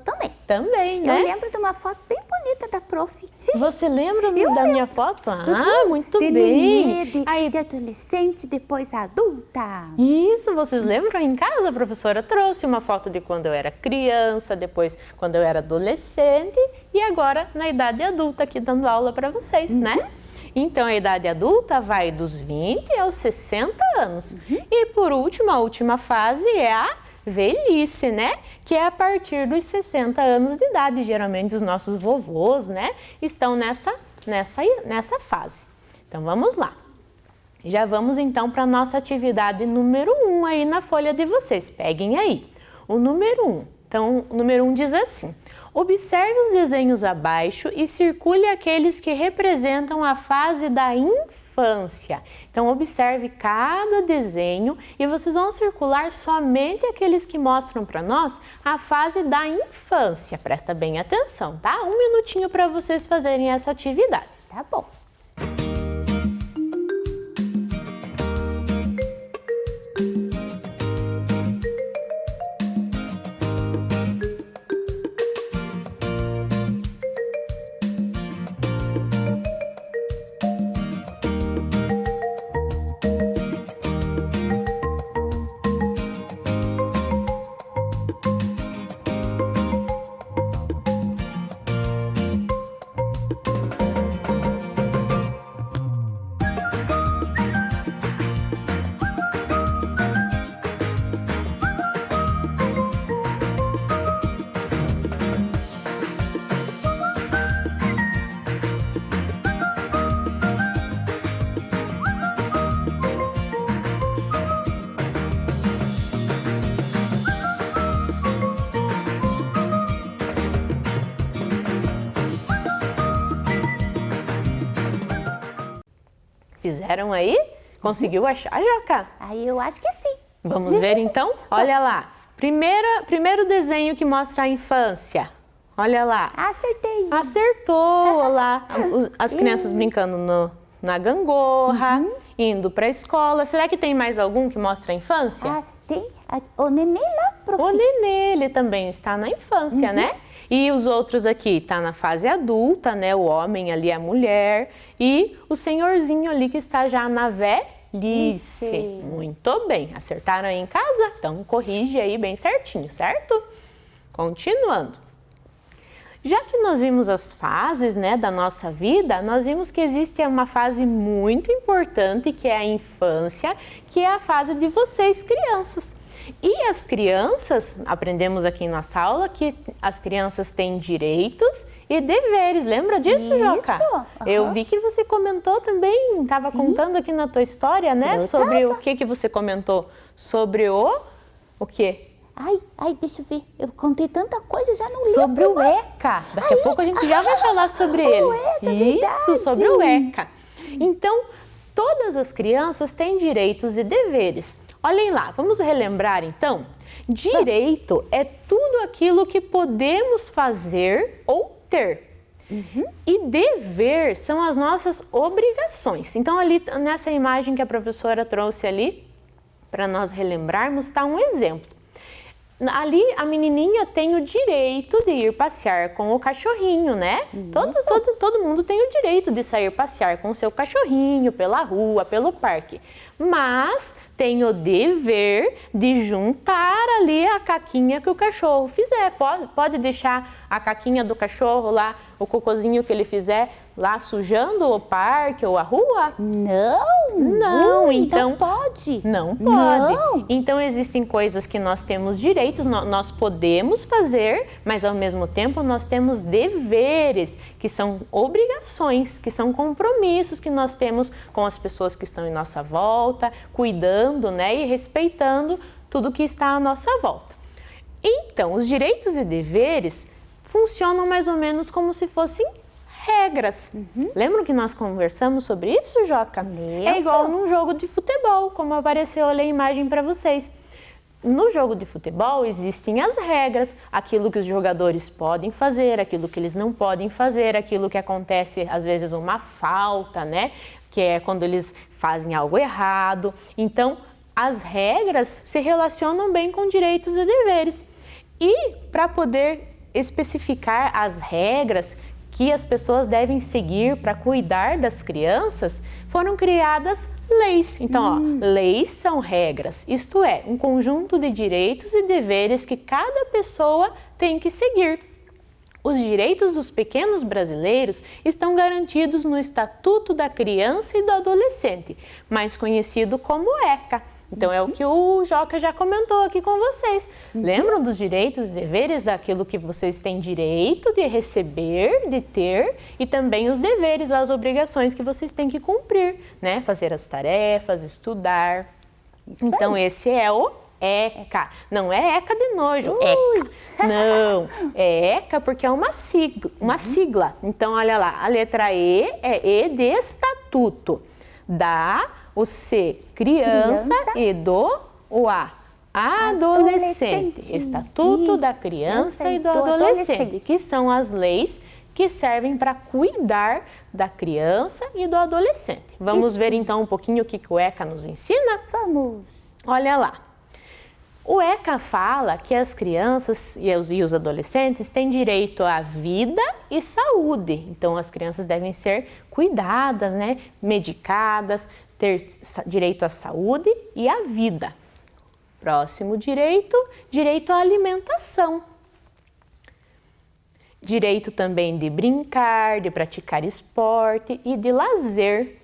Também. Também, né? Eu lembro de uma foto bem bonita da prof. Você lembra Eu da minha foto? Ah, muito de bem. nenê, Aí, de adolescente, depois adulta. isso, vocês lembram? Em casa a professora trouxe uma foto de quando eu era criança, depois quando eu era adolescente e agora na idade adulta aqui dando aula para vocês, né? Então, a idade adulta vai dos 20 aos 60 anos. E, por último, a última fase é a velhice, né? Que é a partir dos 60 anos de idade. Geralmente, os nossos vovôs, né, estão nessa fase. Então, vamos lá. Já vamos, então, para a nossa atividade número 1 aí na folha de vocês. Peguem aí. O número 1. Então, o número 1 diz assim: observe os desenhos abaixo e circule aqueles que representam a fase da infância. Então, observe cada desenho e vocês vão circular somente aqueles que mostram para nós a fase da infância. Presta bem atenção, tá? 1 minutinho para vocês fazerem essa atividade. Tá bom. Fizeram aí? Conseguiu achar, Joca? Aí eu acho que sim. Vamos ver então? Olha lá. Primeiro desenho que mostra a infância. Olha lá. Acertei. Acertou! Olha lá. As crianças brincando na gangorra, indo para a escola. Será que tem mais algum que mostra a infância? Ah, tem o neném lá, prof. O nenê, ele também está na infância, né? E os outros aqui tá na fase adulta, né? O homem ali, a mulher. E o senhorzinho ali que está já na velhice. Muito bem. Acertaram aí em casa? Então corrige aí bem certinho, certo? Continuando. Já que nós vimos as fases, né, da nossa vida, nós vimos que existe uma fase muito importante, que é a infância, que é a fase de vocês, crianças. E as crianças, aprendemos aqui em nossa aula, que as crianças têm direitos e deveres. Lembra disso, Joca? Isso. Eu vi que você comentou também, estava contando aqui na tua história, né? Sobre o que você comentou? Sobre o quê? Ai, deixa eu ver. Eu contei tanta coisa, já não lembro. Sobre o ECA. Daqui a pouco a gente já vai falar sobre ele. O ECA, Isso, verdade. sobre o ECA. Então, todas as crianças têm direitos e deveres. Olhem lá, vamos relembrar então? Direito é tudo aquilo que podemos fazer ou ter. E dever são as nossas obrigações. Então, ali nessa imagem que a professora trouxe ali, para nós relembrarmos, está um exemplo. Ali a menininha tem o direito de ir passear com o cachorrinho, né? Todo mundo tem o direito de sair passear com o seu cachorrinho pela rua, pelo parque. Mas tem o dever de juntar ali a caquinha que o cachorro fizer. Pode deixar a caquinha do cachorro lá, o cocôzinho que ele fizer, lá sujando o parque ou a rua? Não, então não pode. Não pode. Não. Então existem coisas que nós temos direitos, nós podemos fazer, mas ao mesmo tempo nós temos deveres, que são obrigações, que são compromissos que nós temos com as pessoas que estão em nossa volta, cuidando, né, e respeitando tudo que está à nossa volta. Então, os direitos e deveres funcionam mais ou menos como se fossem regras. Lembram que nós conversamos sobre isso, Joca? Lembro. É igual num jogo de futebol, como apareceu ali a imagem para vocês. No jogo de futebol existem as regras, aquilo que os jogadores podem fazer, aquilo que eles não podem fazer, aquilo que acontece às vezes uma falta, né? Que é quando eles fazem algo errado. Então, as regras se relacionam bem com direitos e deveres. E para poder especificar as regras que as pessoas devem seguir para cuidar das crianças, foram criadas leis. Então, leis são regras, isto é, um conjunto de direitos e deveres que cada pessoa tem que seguir. Os direitos dos pequenos brasileiros estão garantidos no Estatuto da Criança e do Adolescente, mais conhecido como ECA. Então, é o que o Joca já comentou aqui com vocês. Lembram dos direitos e deveres, daquilo que vocês têm direito de receber, de ter, e também os deveres, as obrigações que vocês têm que cumprir, né? Fazer as tarefas, estudar. Então, esse é o ECA. Não é ECA de nojo, ECA. Não, é ECA porque é uma sigla. Então, olha lá, a letra E é E de estatuto. O C, criança. E o A, adolescente. Estatuto Isso. da criança e do adolescente, que são as leis que servem para cuidar da criança e do adolescente. Vamos ver então um pouquinho o que o ECA nos ensina? Vamos. Olha lá. O ECA fala que as crianças e os adolescentes têm direito à vida e saúde. Então, as crianças devem ser cuidadas, né? Medicadas, ter direito à saúde e à vida. Próximo direito, direito à alimentação. Direito também de brincar, de praticar esporte e de lazer.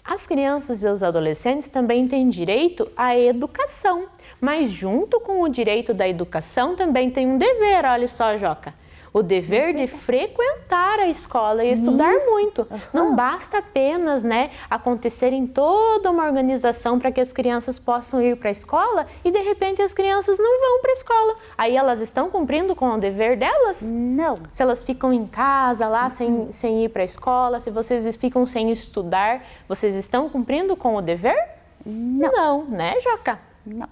As crianças e os adolescentes também têm direito à educação, mas junto com o direito da educação também tem um dever, olha só, Joca. O dever de frequentar a escola e estudar muito. Não basta apenas, né, acontecer em toda uma organização para que as crianças possam ir para a escola e de repente as crianças não vão para a escola. Aí elas estão cumprindo com o dever delas? Não. Se elas ficam em casa lá sem ir para a escola, se vocês ficam sem estudar, vocês estão cumprindo com o dever? Não, né, Joca? Não.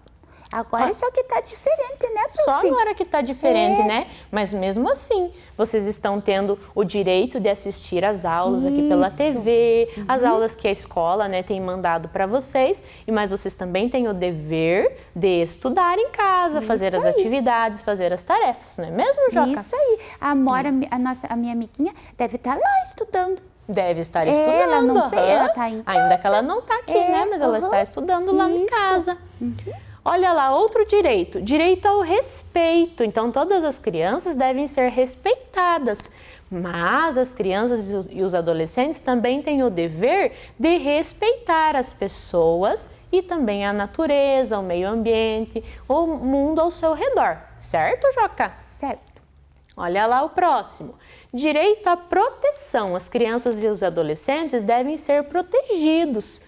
Agora só que tá diferente, né, prof? Só agora que tá diferente, né? Mas mesmo assim, vocês estão tendo o direito de assistir às aulas aqui pela TV, as aulas que a escola, né, tem mandado para vocês, mas vocês também têm o dever de estudar em casa, fazer as atividades, fazer as tarefas, não é mesmo, Joca? Isso aí. A Amora, a minha amiguinha, deve estar lá estudando. Deve estar estudando. Ela não fez, ela tá em casa. Ainda que ela não está aqui, né? Mas ela está estudando lá em casa. Olha lá, outro direito, direito ao respeito. Então, todas as crianças devem ser respeitadas, mas as crianças e os adolescentes também têm o dever de respeitar as pessoas e também a natureza, o meio ambiente, o mundo ao seu redor. Certo, Joca? Certo. Olha lá o próximo. Direito à proteção. As crianças e os adolescentes devem ser protegidos,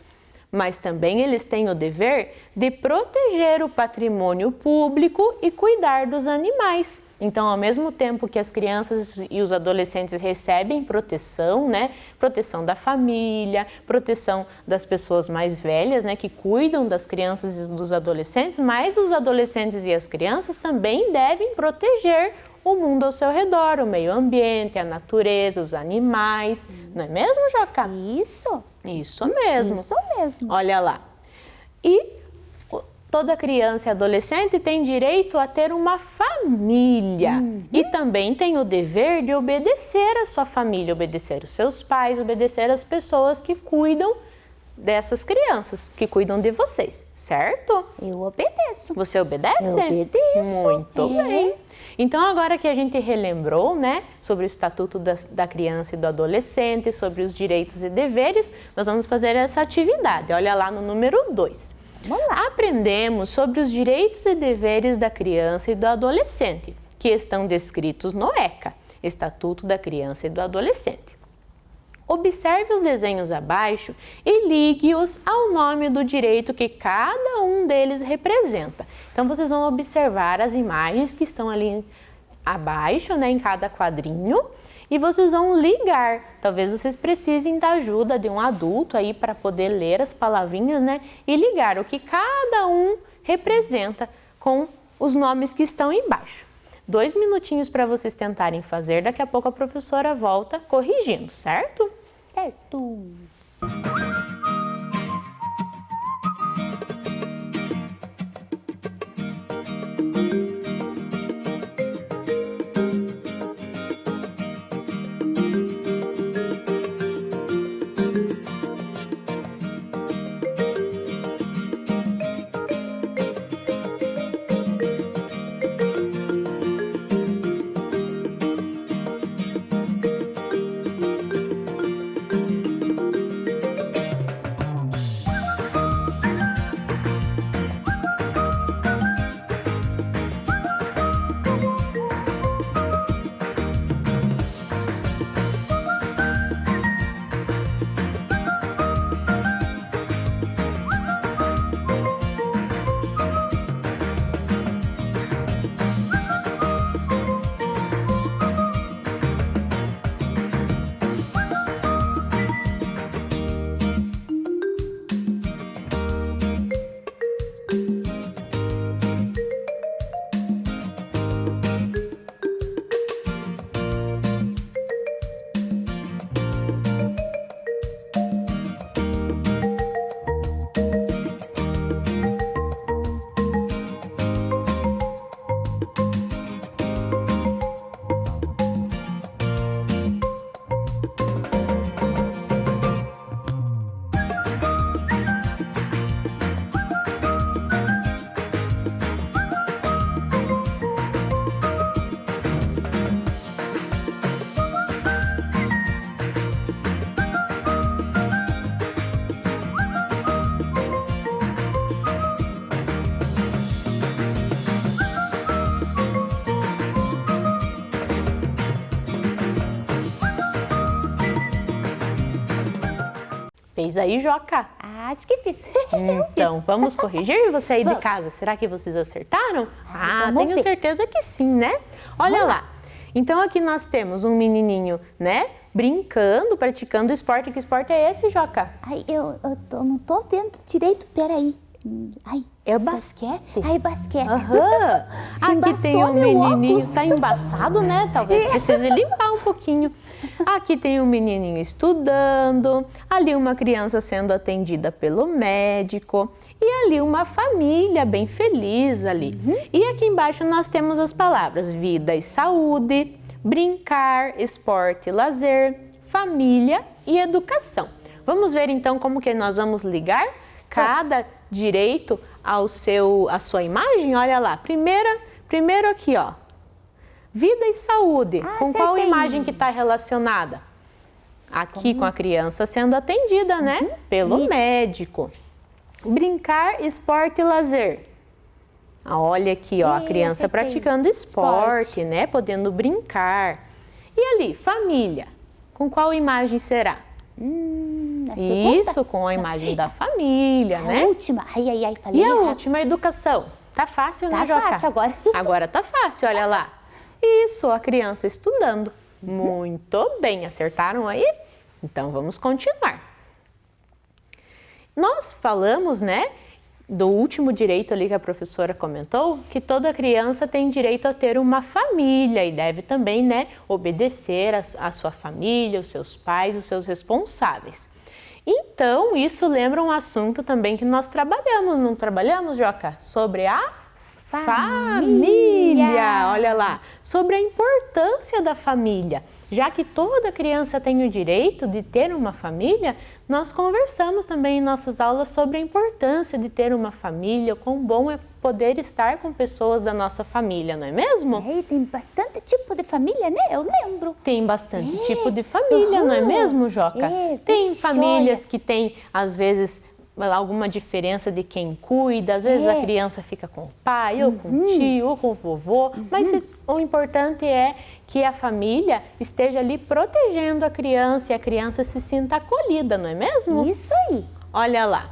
mas também eles têm o dever de proteger o patrimônio público e cuidar dos animais. Então, ao mesmo tempo que as crianças e os adolescentes recebem proteção, né? Proteção da família, proteção das pessoas mais velhas, né? Que cuidam das crianças e dos adolescentes, mas os adolescentes e as crianças também devem proteger o mundo ao seu redor, o meio ambiente, a natureza, os animais. Não é mesmo, Joca? Isso. Isso mesmo. Isso mesmo. Olha lá. E toda criança e adolescente tem direito a ter uma família. E também tem o dever de obedecer a sua família, obedecer os seus pais, obedecer as pessoas que cuidam dessas crianças, que cuidam de vocês, certo? Eu obedeço. Você obedece? Eu obedeço. Muito bem. Então, agora que a gente relembrou, né, sobre o Estatuto da Criança e do Adolescente, sobre os direitos e deveres, nós vamos fazer essa atividade. Olha lá no número 2. Vamos lá. Aprendemos sobre os direitos e deveres da criança e do adolescente, que estão descritos no ECA, Estatuto da Criança e do Adolescente. Observe os desenhos abaixo e ligue-os ao nome do direito que cada um deles representa. Então, vocês vão observar as imagens que estão ali abaixo, né, em cada quadrinho, e vocês vão ligar. Talvez vocês precisem da ajuda de um adulto aí para poder ler as palavrinhas, né, e ligar o que cada um representa com os nomes que estão embaixo. 2 minutinhos para vocês tentarem fazer, daqui a pouco a professora volta corrigindo, certo? Certo. Fez aí, Joca? Acho que fiz. Então, vamos corrigir você aí de casa. Será que vocês acertaram? vamos Tenho ver. certeza que sim, né? Olha lá. Então, aqui nós temos um menininho, né? Brincando, praticando esporte. Que esporte é esse, Joca? Ai, não tô vendo direito. Peraí. Ai, É o basquete. ai, basquete. Aham. que Aqui tem embaçou um meu menininho, óculos. tá embaçado, né? Talvez precise limpar um pouquinho. Aqui tem um menininho estudando, ali uma criança sendo atendida pelo médico e ali uma família bem feliz ali. E aqui embaixo nós temos as palavras vida e saúde, brincar, esporte e lazer, família e educação. Vamos ver então como que nós vamos ligar cada direito à sua imagem? Olha lá, primeiro aqui, ó. Vida e saúde. Com qual acertei. imagem que está relacionada? Aqui com a criança sendo atendida, né? Pelo Isso. médico. Brincar, esporte e lazer. Olha aqui, ó, a criança acertei. praticando esporte, né? Podendo brincar. E ali, família. Com qual imagem será? Na segunda? Isso, com a imagem da família, A né? última. Ai, falei E a errado. última, educação. Tá fácil, né, Tá Joca? fácil agora. Agora tá fácil, olha lá. Isso, a criança estudando. Muito bem, acertaram aí? Então, vamos continuar. Nós falamos, né, do último direito ali que a professora comentou, que toda criança tem direito a ter uma família e deve também, né, obedecer a sua família, os seus pais, os seus responsáveis. Então, isso lembra um assunto também que nós trabalhamos, não trabalhamos, Joca? Sobre a família. Olha lá, sobre a importância da família. Já que toda criança tem o direito de ter uma família, nós conversamos também em nossas aulas sobre a importância de ter uma família, quão bom é poder estar com pessoas da nossa família, não é mesmo? É, tem bastante tipo de família, né? Eu lembro. Tem bastante tipo de família, não é mesmo, Joca? Tem famílias que têm, às vezes, alguma diferença de quem cuida, às vezes a criança fica com o pai, ou com o tio, ou com o vovô, mas o importante é que a família esteja ali protegendo a criança e a criança se sinta acolhida, não é mesmo? Isso aí. Olha lá.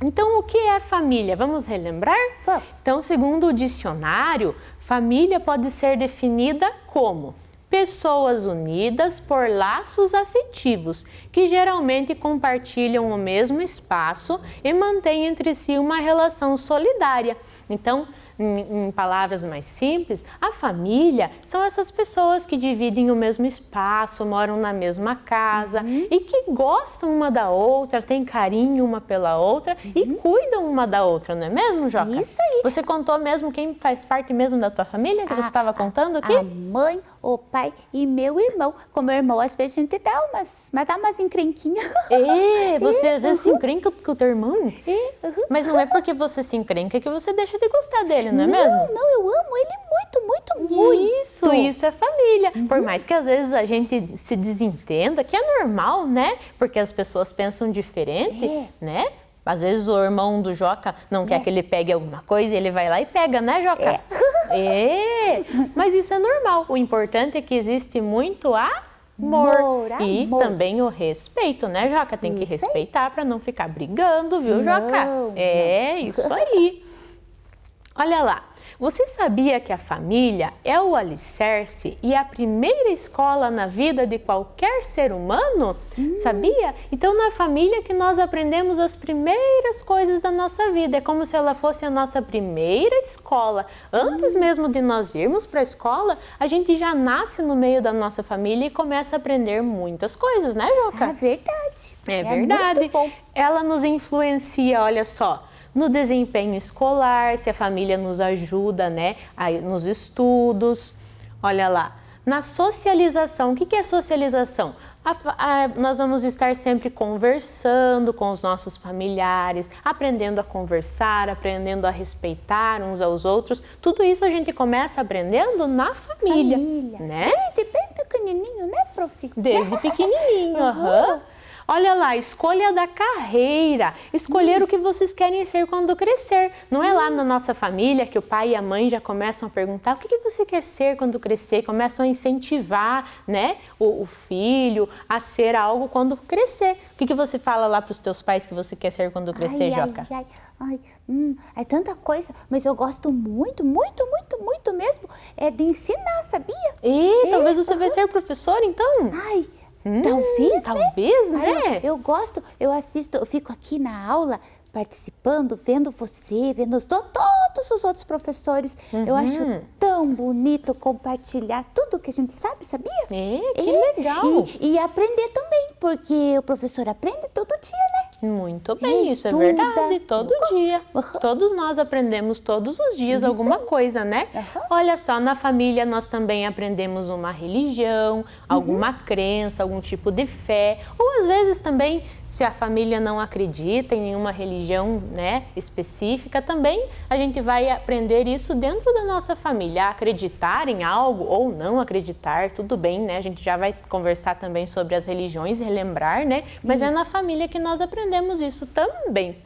Então, o que é família? Vamos relembrar? Vamos. Então, segundo o dicionário, família pode ser definida como pessoas unidas por laços afetivos, que geralmente compartilham o mesmo espaço e mantêm entre si uma relação solidária. Então, em palavras mais simples, a família são essas pessoas que dividem o mesmo espaço, moram na mesma casa e que gostam uma da outra, têm carinho uma pela outra e cuidam uma da outra, não é mesmo, Joca? Isso aí. Você contou mesmo quem faz parte mesmo da tua família, que você estava contando aqui? A mãe, o pai e meu irmão. Com meu irmão, às vezes a gente dá umas encrenquinhas. Você às vezes se encrenca com o teu irmão? Mas não é porque você se encrenca que você deixa de gostar dele, não é mesmo? Não, eu amo ele muito. Isso é família. Por mais que às vezes a gente se desentenda, que é normal, né? Porque as pessoas pensam diferente, né? Às vezes o irmão do Joca não quer que ele pegue alguma coisa e ele vai lá e pega, né, Joca? Mas isso é normal. O importante é que existe muito amor e também o respeito, né, Joca? Tem que respeitar para não ficar brigando, viu, Joca? Isso aí. Olha lá. Você sabia que a família é o alicerce e a primeira escola na vida de qualquer ser humano? Sabia? Então, na família que nós aprendemos as primeiras coisas da nossa vida. É como se ela fosse a nossa primeira escola. Antes mesmo de nós irmos para a escola, a gente já nasce no meio da nossa família e começa a aprender muitas coisas, né, Joca? É verdade. É verdade. Muito bom. Ela nos influencia, olha só, no desempenho escolar, se a família nos ajuda, né, nos estudos. Olha lá, na socialização. O que é socialização? Nós vamos estar sempre conversando com os nossos familiares, aprendendo a conversar, aprendendo a respeitar uns aos outros. Tudo isso a gente começa aprendendo na família. Né? Desde bem pequenininho, né, prof? Desde pequenininho, Olha lá, escolha da carreira, escolher o que vocês querem ser quando crescer. Não é lá na nossa família que o pai e a mãe já começam a perguntar o que você quer ser quando crescer, começam a incentivar, né, o filho a ser algo quando crescer. O que você fala lá para os teus pais que você quer ser quando crescer, Joca? É tanta coisa, mas eu gosto muito mesmo de ensinar, sabia? Talvez você vai ser professor, então? Talvez, né? Eu gosto, eu assisto, eu fico aqui na aula participando, vendo você, vendo todos os outros professores. Eu acho tão bonito compartilhar tudo que a gente sabe, sabia? Que legal! E aprender também, porque o professor aprende todo dia, né? Muito bem, isso é verdade, todo dia. Todos nós aprendemos todos os dias alguma coisa, né? Olha só, na família nós também aprendemos uma religião, alguma crença, algum tipo de fé, ou às vezes também, se a família não acredita em nenhuma religião, né, específica, também a gente vai aprender isso dentro da nossa família, acreditar em algo ou não acreditar, tudo bem, né? A gente já vai conversar também sobre as religiões, relembrar, né? Mas é na família que nós aprendemos isso também.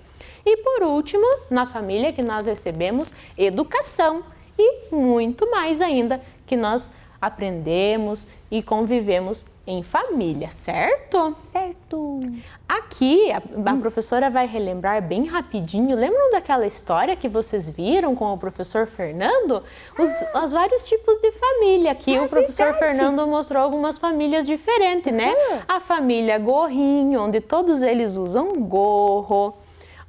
E por último, na família que nós recebemos educação e muito mais ainda que nós aprendemos e convivemos em família, certo? Certo. Aqui, a professora vai relembrar bem rapidinho. Lembram daquela história que vocês viram com o professor Fernando? Os vários tipos de família. Aqui o professor Fernando mostrou algumas famílias diferentes, né? A família gorrinho, onde todos eles usam gorro.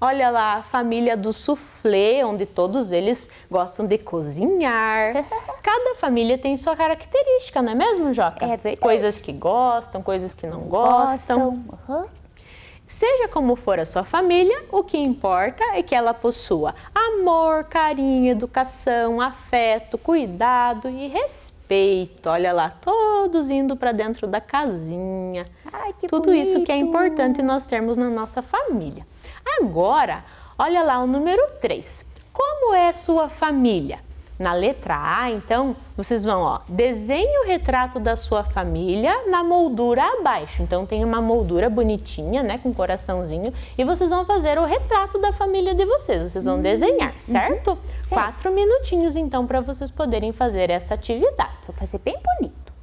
Olha lá, a família do soufflé, onde todos eles gostam de cozinhar. Cada família tem sua característica, não é mesmo, Joca? É verdade. Coisas que gostam, coisas que não gostam. Uhum. Seja como for a sua família, o que importa é que ela possua amor, carinho, educação, afeto, cuidado e respeito. Olha lá, todos indo para dentro da casinha. Ai, que Tudo isso que é bonito. importante nós termos na nossa família. Agora, olha lá o número 3. Como é sua família? Na letra A, então, vocês vão, desenhe o retrato da sua família na moldura abaixo. Então, tem uma moldura bonitinha, né, com coraçãozinho, e vocês vão fazer o retrato da família de vocês. Vocês vão desenhar, certo? 4 minutinhos, então, para vocês poderem fazer essa atividade. Vou fazer bem bonito.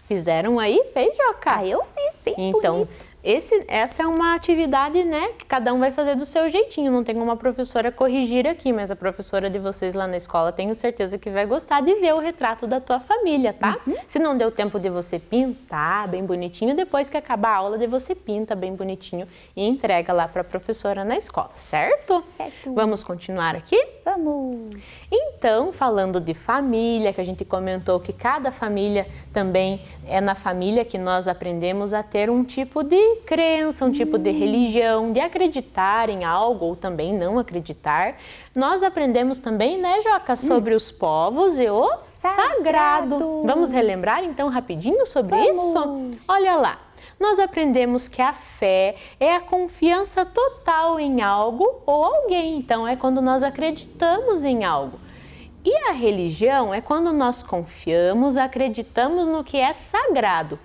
Fizeram aí? Fez, Joca? Ah, eu fiz bem Então, bonito. essa é uma atividade, né, que cada um vai fazer do seu jeitinho. Não tem como a professora corrigir aqui, mas a professora de vocês lá na escola tenho certeza que vai gostar de ver o retrato da tua família, tá? Se não deu tempo de você pintar bem bonitinho, depois que acabar a aula, você pinta bem bonitinho e entrega lá para a professora na escola, certo? Certo. Vamos continuar aqui? Vamos! Então, falando de família, que a gente comentou que cada família também é na família que nós aprendemos a ter um tipo de crença, um tipo de religião, de acreditar em algo ou também não acreditar. Nós aprendemos também, né, Joca, sobre os povos e o sagrado. Vamos relembrar então rapidinho sobre isso? Olha lá. Nós aprendemos que a fé é a confiança total em algo ou alguém. Então, é quando nós acreditamos em algo. E a religião é quando nós confiamos, acreditamos no que é sagrado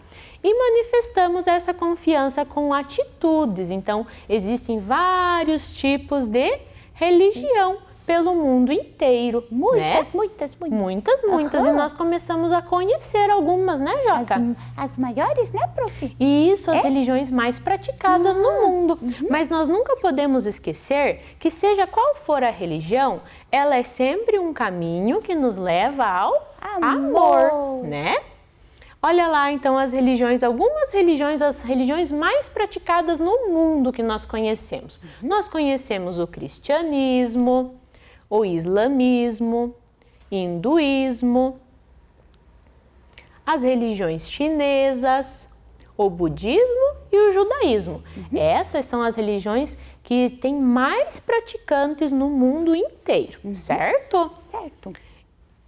e manifestamos essa confiança com atitudes. Então, existem vários tipos de religião pelo mundo inteiro. Muitas. Muitas. E nós começamos a conhecer algumas, né, Joca? As maiores, né, prof? Isso, as religiões mais praticadas no mundo. Mas nós nunca podemos esquecer que seja qual for a religião, ela é sempre um caminho que nos leva ao amor, né? Olha lá, então, as religiões, algumas religiões, as religiões mais praticadas no mundo que nós conhecemos. Nós conhecemos o cristianismo, o islamismo, hinduísmo, as religiões chinesas, o budismo e o judaísmo. Essas são as religiões que têm mais praticantes no mundo inteiro, certo? Certo.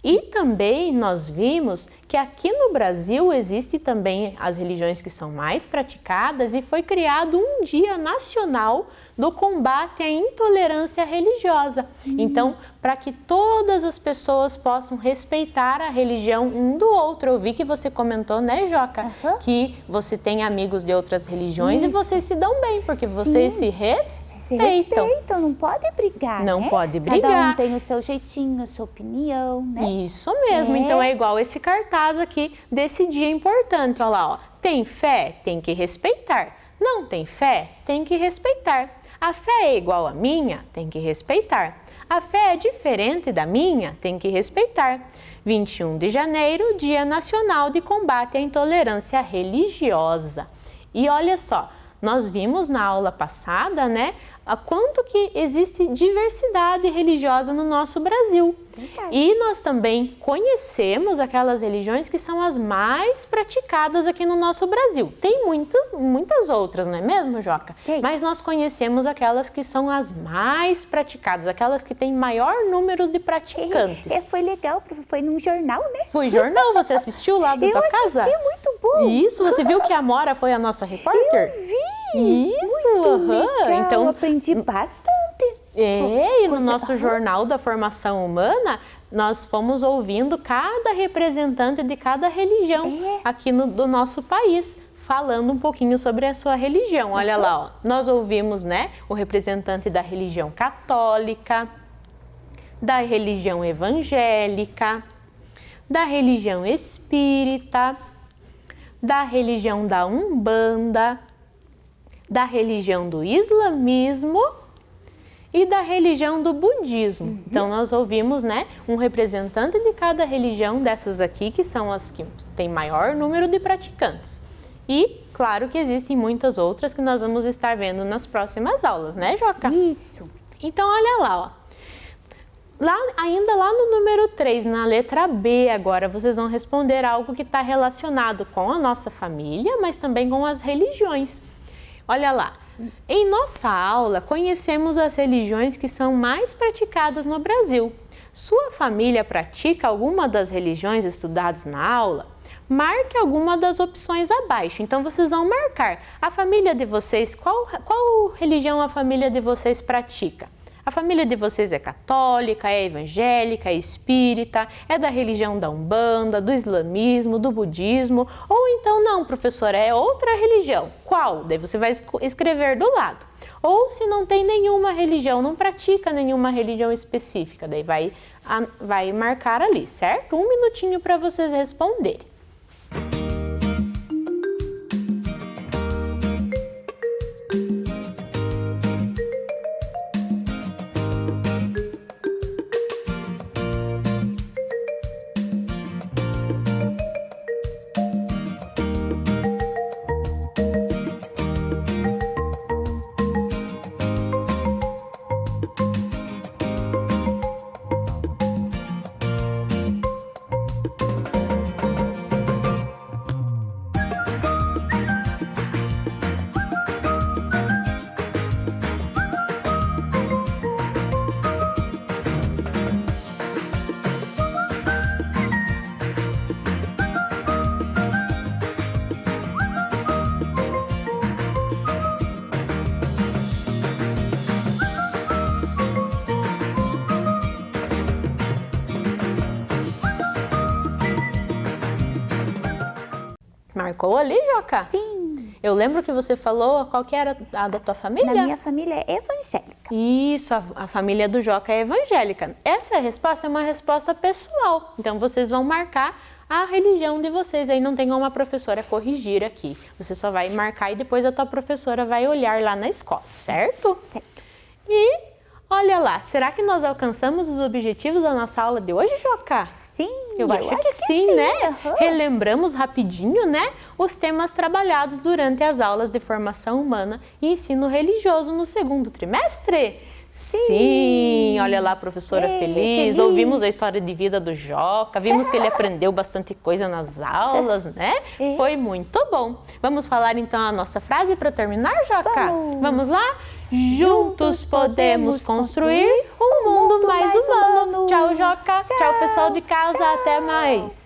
E também nós vimos que aqui no Brasil existe também as religiões que são mais praticadas e foi criado um Dia Nacional do Combate à Intolerância Religiosa. Então, para que todas as pessoas possam respeitar a religião um do outro. Eu vi que você comentou, né, Joca, que você tem amigos de outras religiões e vocês se dão bem, porque vocês se respeitam, não pode brigar, Não né? pode brigar. Cada um tem o seu jeitinho, a sua opinião, né? Isso mesmo. Então é igual esse cartaz aqui desse dia importante. Olha lá, ó. Tem fé? Tem que respeitar. Não tem fé? Tem que respeitar. A fé é igual à minha? Tem que respeitar. A fé é diferente da minha? Tem que respeitar. 21 de janeiro, Dia Nacional de Combate à Intolerância Religiosa. E olha só, nós vimos na aula passada, né, a quanto que existe diversidade religiosa no nosso Brasil. Verdade. E nós também conhecemos aquelas religiões que são as mais praticadas aqui no nosso Brasil. Tem muitas outras, não é mesmo, Joca? Tem. Mas nós conhecemos aquelas que são as mais praticadas, aquelas que têm maior número de praticantes. Foi legal, prof. Foi num jornal, né? Foi jornal? Você assistiu lá da tua casa? Eu assisti, muito bom. Isso, você viu que a Amora foi a nossa repórter? Eu vi! Isso, Muito legal. Então, eu aprendi bastante. e no nosso Jornal da Formação Humana, nós fomos ouvindo cada representante de cada religião aqui do nosso país, falando um pouquinho sobre a sua religião. Olha lá, ó, nós ouvimos, né, o representante da religião católica, da religião evangélica, da religião espírita, da religião da Umbanda, da religião do islamismo e da religião do budismo. Então, nós ouvimos, né, um representante de cada religião dessas aqui, que são as que têm maior número de praticantes. E, claro que existem muitas outras que nós vamos estar vendo nas próximas aulas, né, Joca? Isso. Então, olha lá, ó. Ainda lá no número 3, na letra B agora, vocês vão responder algo que está relacionado com a nossa família, mas também com as religiões. Olha lá, em nossa aula conhecemos as religiões que são mais praticadas no Brasil. Sua família pratica alguma das religiões estudadas na aula? Marque alguma das opções abaixo. Então, vocês vão marcar. A família de vocês, qual religião a família de vocês pratica? A família de vocês é católica, é evangélica, é espírita, é da religião da Umbanda, do islamismo, do budismo, ou então não, professora, é outra religião. Qual? Daí você vai escrever do lado. Ou se não tem nenhuma religião, não pratica nenhuma religião específica, daí vai marcar ali, certo? 1 minutinho para vocês responderem. Marcou ali, Joca? Sim. Eu lembro que você falou qual que era a da tua família. Na minha família é evangélica. Isso, a família do Joca é evangélica. Essa resposta é uma resposta pessoal. Então, vocês vão marcar a religião de vocês. Aí não tem como a professora corrigir aqui. Você só vai marcar e depois a tua professora vai olhar lá na escola, certo? Certo. E olha lá, será que nós alcançamos os objetivos da nossa aula de hoje, Joca? Sim, Eu acho que sim, né? Uhum. Relembramos rapidinho, né? Os temas trabalhados durante as aulas de formação humana e ensino religioso no segundo trimestre. Sim, olha lá, professora feliz. Ouvimos a história de vida do Joca, vimos que ele aprendeu bastante coisa nas aulas, né? Foi muito bom. Vamos falar então a nossa frase para terminar, Joca? Vamos lá? Juntos podemos construir um mundo mais humano. Tchau, Joca. Tchau, pessoal de casa. Até mais.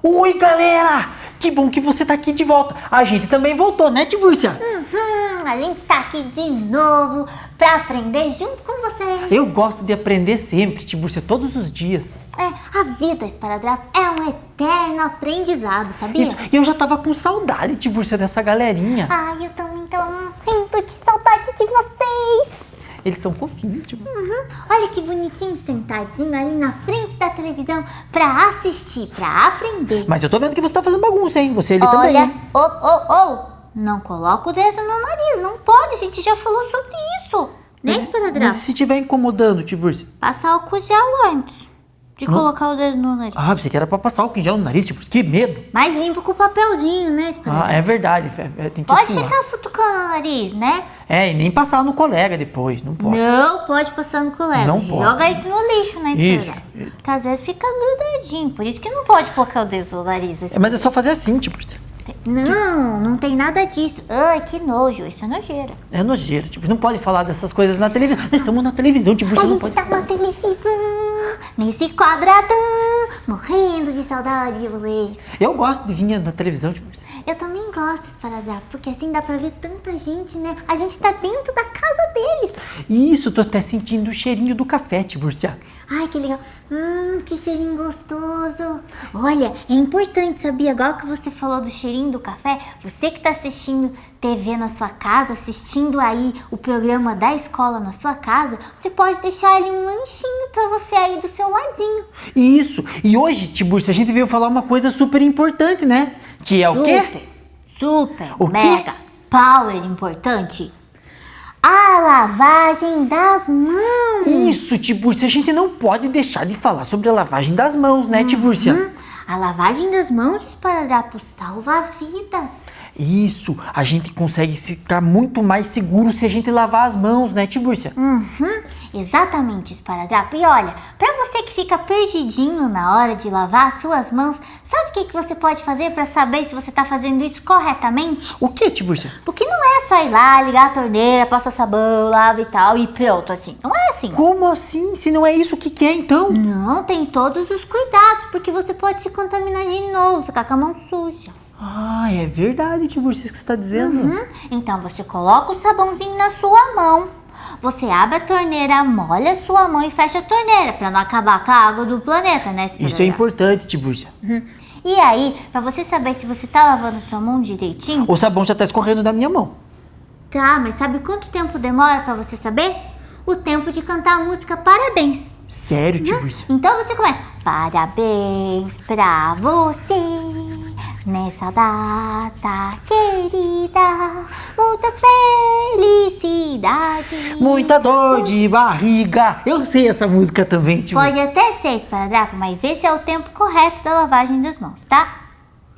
Oi, galera! Que bom que você tá aqui de volta. A gente também voltou, né, Tibúrcia? A gente está aqui de novo para aprender junto com vocês. Eu gosto de aprender sempre, Tibúrcia, todos os dias. A vida, esparadrapo, é um eterno aprendizado, sabia? Isso, e eu já tava com saudade, Tibúrcia, dessa galerinha. Ai, eu também tô muito de saudade de vocês. Eles são fofinhos, Tibúrcia. Olha que bonitinho, sentadinho ali na frente da televisão para assistir, para aprender. Mas eu tô vendo que você tá fazendo bagunça, hein? Você ali também. Olha, não coloca o dedo no nariz, não pode, a gente já falou sobre isso. Né, esparadrapo? Mas se estiver incomodando, Tibúrcia? Passar álcool gel antes de colocar o dedo no nariz. Ah, você que era pra passar álcool em gel no nariz, Tibúrcia. Que medo. Mais limpo com o papelzinho, né, esparadrapo? Ah, é verdade. Tem que Pode suar. ficar futucando o nariz, né? É, e nem passar no colega depois, não pode. Não pode passar no colega. Não pode. Joga isso no lixo, né, Isso. esparadrapo? Porque às vezes fica grudadinho, por isso que não pode colocar o dedo no nariz. Mas é só fazer assim, Tibúrcia. Não tem nada disso. Ai, que nojo, isso é nojeira. É nojeira, tipo, não pode falar dessas coisas na televisão. Nós estamos na televisão, tipo, A você não gente pode. tá na televisão, nesse quadradão, morrendo de saudade de vocês. Eu gosto de vir na televisão, tipo. Eu também gosto, esparadrapo, porque assim dá pra ver tanta gente, né? A gente tá dentro da casa deles. Isso, tô até sentindo o cheirinho do café, Tibúrcia. Ai, que legal. Que cheirinho gostoso. Olha, é importante, sabia? Igual que você falou do cheirinho do café, você que tá assistindo TV na sua casa, assistindo aí o programa da escola na sua casa, você pode deixar ali um lanchinho pra você aí do seu ladinho. Isso, e hoje, Tibúrcia, a gente veio falar uma coisa super importante, né? Que é o quê? Super, O quê? mega, power importante. A lavagem das mãos. Isso, Tibúrcia, a gente não pode deixar de falar sobre a lavagem das mãos, né, Tibúrcia? A lavagem das mãos, esparadrapo, salva vidas. Isso, a gente consegue ficar muito mais seguro se a gente lavar as mãos, né, Tibúrcia? Exatamente, esparadrapo. E olha, pra você que fica perdidinho na hora de lavar as suas mãos, sabe o que você pode fazer pra saber se você tá fazendo isso corretamente? O que, Tibúrcia? Porque não é só ir lá, ligar a torneira, passar sabão, lava e tal, e pronto, assim. Não é assim. Como assim? Se não é isso, o que é então? Não, tem todos os cuidados, porque você pode se contaminar de novo, ficar com a mão suja. Ah, é verdade, Tibúrcia, isso que você tá dizendo. Então você coloca o sabãozinho na sua mão. Você abre a torneira, molha a sua mão e fecha a torneira, pra não acabar com a água do planeta, né? Isso é importante, Tibúrcia. E aí, pra você saber se você tá lavando sua mão direitinho... O sabão já tá escorrendo da minha mão. Tá, mas sabe quanto tempo demora pra você saber? O tempo de cantar a música Parabéns. Sério, Tibúrcia? Então você começa. Parabéns pra você nessa data querida. Muitas felicidades. Muita dor de barriga. Eu sei essa música também, Tibúrcia. Pode até ser, esparadrapo, mas esse é o tempo correto da lavagem das mãos, tá?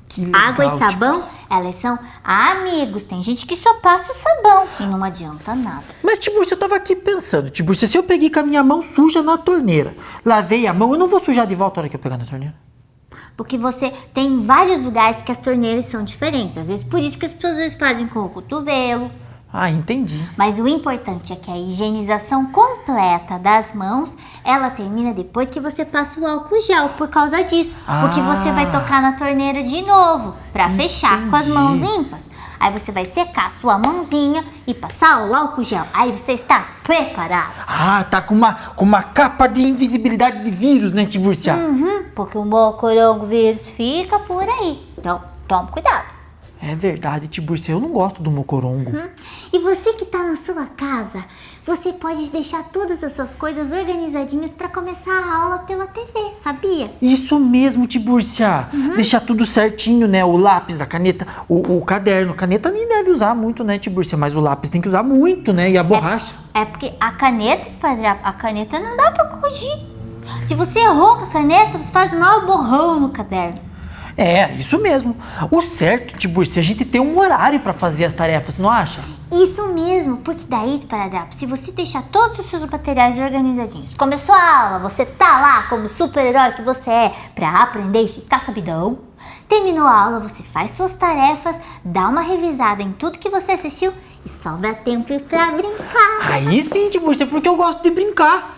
Que legal, Água e sabão, elas são amigos. Tem gente que só passa o sabão e não adianta nada. Mas, Tibúrcia, eu tava aqui pensando, Tibúrcia, se eu peguei com a minha mão suja na torneira, lavei a mão, eu não vou sujar de volta a hora que eu pegar na torneira? Porque você tem vários lugares que as torneiras são diferentes. Às vezes por isso que as pessoas fazem com o cotovelo. Ah, entendi. Mas o importante é que a higienização completa das mãos ela termina depois que você passa o álcool gel, por causa disso. Porque você vai tocar na torneira de novo, pra fechar com as mãos limpas. Aí você vai secar a sua mãozinha e passar o álcool gel. Aí você está preparado. Ah, tá com uma capa de invisibilidade de vírus, né, Tibúrcia? Porque o mocorongo-vírus fica por aí. Então, toma cuidado. É verdade, Tibúrcia, eu não gosto do mocorongo. E você que tá na sua casa, você pode deixar todas as suas coisas organizadinhas para começar a aula pela TV, sabia? Isso mesmo, Tibúrcia. Deixar tudo certinho, né? O lápis, a caneta, o caderno. Caneta nem deve usar muito, né, Tibúrcia? Mas o lápis tem que usar muito, né? E a borracha. É porque a caneta, esparadrapo, a caneta não dá para corrigir. Se você errou com a caneta, você faz mal borrão no caderno. É, isso mesmo. O certo, Tibúrcia, é a gente ter um horário pra fazer as tarefas, não acha? Isso mesmo, porque daí, esparadrapo, se você deixar todos os seus materiais organizadinhos, começou a aula, você tá lá como super-herói que você é pra aprender e ficar sabidão. Terminou a aula, você faz suas tarefas, dá uma revisada em tudo que você assistiu e sobra tempo pra brincar. Aí sim, Tibúrcia, porque eu gosto de brincar.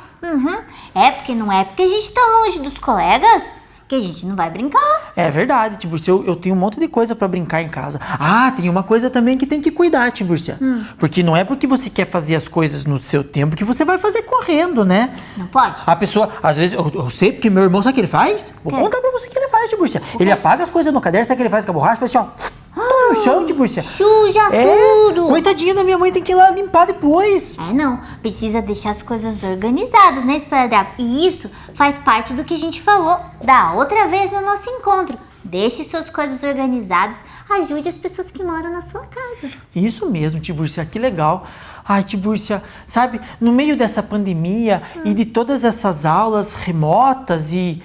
É porque não é porque a gente tá longe dos colegas que a gente não vai brincar. É verdade, Tibúrcia, eu tenho um monte de coisa pra brincar em casa. Ah, tem uma coisa também que tem que cuidar, Tibúrcia. Porque não é porque você quer fazer as coisas no seu tempo que você vai fazer correndo, né? Não pode? A pessoa, às vezes, eu sei porque meu irmão, sabe o que ele faz? Vou contar pra você o que ele faz, Tibúrcia. Ele apaga as coisas no caderno, sabe o que ele faz com a borracha? Faz assim, ó, tudo no chão, Tibúrcia. Suja tudo. Coitadinha da minha mãe, tem que ir lá limpar depois. É, não. Precisa deixar as coisas organizadas, né, esparadrapo? E isso faz parte do que a gente falou da outra vez no nosso encontro. Deixe suas coisas organizadas, ajude as pessoas que moram na sua casa. Isso mesmo, Tibúrcia, que legal. Ai, Tibúrcia, sabe, no meio dessa pandemia e de todas essas aulas remotas e...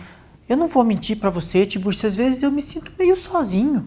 Eu não vou mentir pra você, Tibúrcia, às vezes eu me sinto meio sozinho.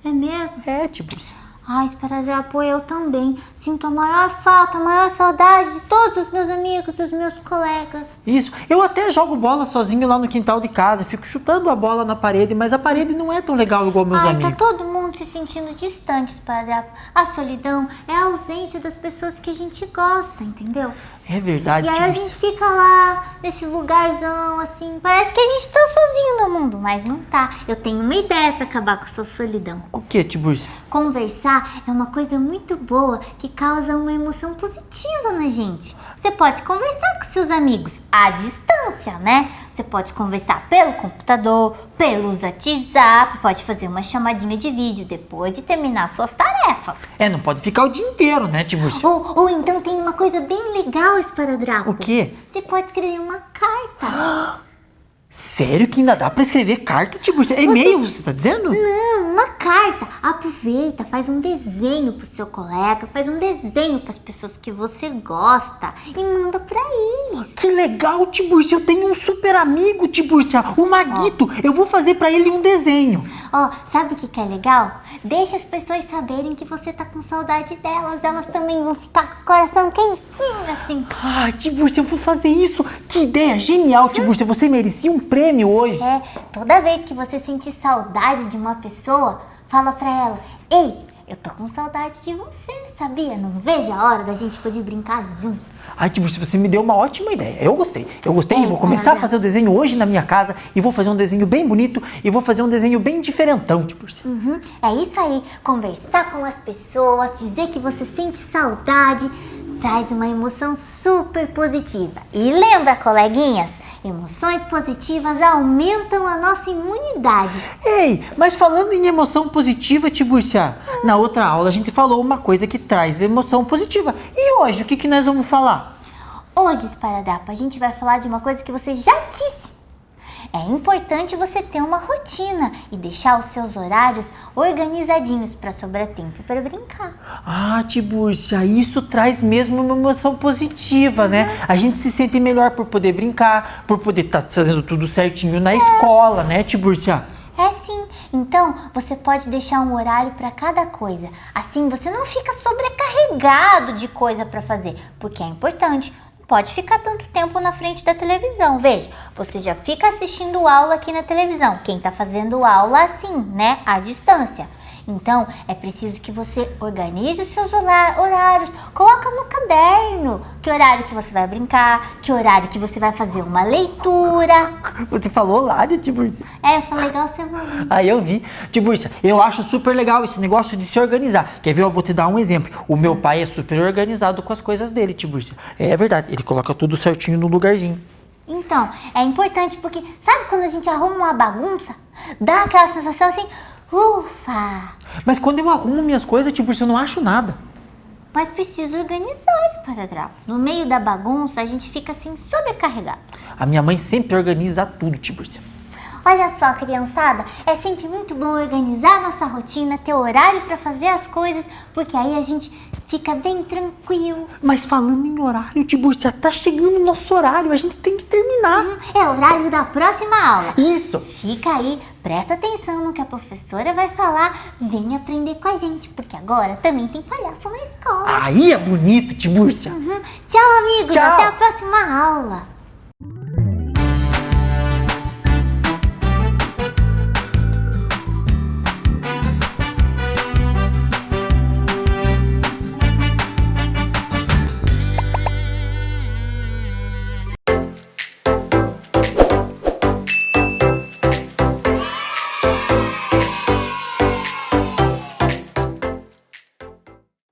É mesmo? É, Tibúrcia. Ai, esparadrapo, eu também sinto a maior falta, a maior saudade de todos os meus amigos, dos meus colegas. Isso, eu até jogo bola sozinho lá no quintal de casa, fico chutando a bola na parede, mas a parede não é tão legal igual meus amigos. Tá todo mundo se sentindo distante, esparadrapo. A solidão é a ausência das pessoas que a gente gosta, entendeu? É verdade, E aí a Tibúrcia. gente fica lá, nesse lugarzão, assim, parece que a gente tá sozinho no mundo, mas não tá. Eu tenho uma ideia pra acabar com essa solidão. O que, Tibúrcia? Conversar é uma coisa muito boa que causa uma emoção positiva na gente. Você pode conversar com seus amigos à distância, né? Você pode conversar pelo computador, pelo WhatsApp, pode fazer uma chamadinha de vídeo depois de terminar suas tarefas. É, não pode ficar o dia inteiro, né, Tibúrcia? Ou então tem uma coisa bem legal, esparadrapo. O quê? Você pode escrever uma carta. Sério que ainda dá pra escrever carta, Tibúrcia? É e-mail, você tá dizendo? Não, uma carta. Aproveita, faz um desenho pro seu colega, faz um desenho pras pessoas que você gosta e manda pra eles. Que legal, Tibúrcia, eu tenho um super amigo, Tibúrcia, o Maguito. Eu vou fazer pra ele um desenho. Ó, sabe o que é legal? Deixa as pessoas saberem que você tá com saudade delas. Elas também vão ficar com o coração quentinho, assim. Ah, Tibúrcia, eu vou fazer isso. Que ideia genial, Tibúrcia. Você merecia um prêmio hoje. É, toda vez que você sentir saudade de uma pessoa, fala pra ela: ei, eu tô com saudade de você, sabia? Não vejo a hora da gente poder brincar juntos. Ai, Tibúrcia, você me deu uma ótima ideia. Eu gostei e vou começar a legal. fazer o desenho hoje na minha casa e vou fazer um desenho bem bonito e vou fazer um desenho bem diferentão, Tibúrcia. É isso aí, conversar com as pessoas, dizer que você sente saudade, traz uma emoção super positiva. E lembra, coleguinhas, emoções positivas aumentam a nossa imunidade. Ei, mas falando em emoção positiva, Tibúrcia, na outra aula a gente falou uma coisa que traz emoção positiva. E hoje, o que nós vamos falar? Hoje, esparadrapo, a gente vai falar de uma coisa que você já disse. É importante você ter uma rotina e deixar os seus horários organizadinhos para sobrar tempo para brincar. Ah, Tibúrcia, isso traz mesmo uma emoção positiva, né? A gente se sente melhor por poder brincar, por poder estar fazendo tudo certinho na escola, né, Tibúrcia? É sim, então você pode deixar um horário para cada coisa. Assim você não fica sobrecarregado de coisa para fazer, porque é importante. Pode ficar tanto tempo na frente da televisão. Veja, você já fica assistindo aula aqui na televisão. Quem tá fazendo aula assim, né, à distância. Então, é preciso que você organize os seus horários, coloca no caderno que horário que você vai brincar, que horário que você vai fazer uma leitura. Você falou horário, Tibúrcia? É, eu falei igual você falou. Aí eu vi. Tibúrcia, eu acho super legal esse negócio de se organizar. Quer ver? Eu vou te dar um exemplo. O meu pai é super organizado com as coisas dele, Tibúrcia. É verdade, ele coloca tudo certinho no lugarzinho. Então, é importante porque, sabe quando a gente arruma uma bagunça? Dá aquela sensação assim, ufa! Mas quando eu arrumo minhas coisas, Tibúrcia, eu não acho nada. Mas precisa organizar esse paradrapo. No meio da bagunça, a gente fica assim, sobrecarregado. A minha mãe sempre organiza tudo, Tibúrcia. Olha só, criançada, é sempre muito bom organizar nossa rotina, ter horário para fazer as coisas, porque aí a gente fica bem tranquilo. Mas falando em horário, Tibúrcia, tá chegando o nosso horário, a gente tem que terminar. É o horário da próxima aula. Isso! Fica aí, presta atenção no que a professora vai falar, vem aprender com a gente, porque agora também tem palhaço na escola. Aí é bonito, Tibúrcia. Tchau, amigos, Tchau. até a próxima aula.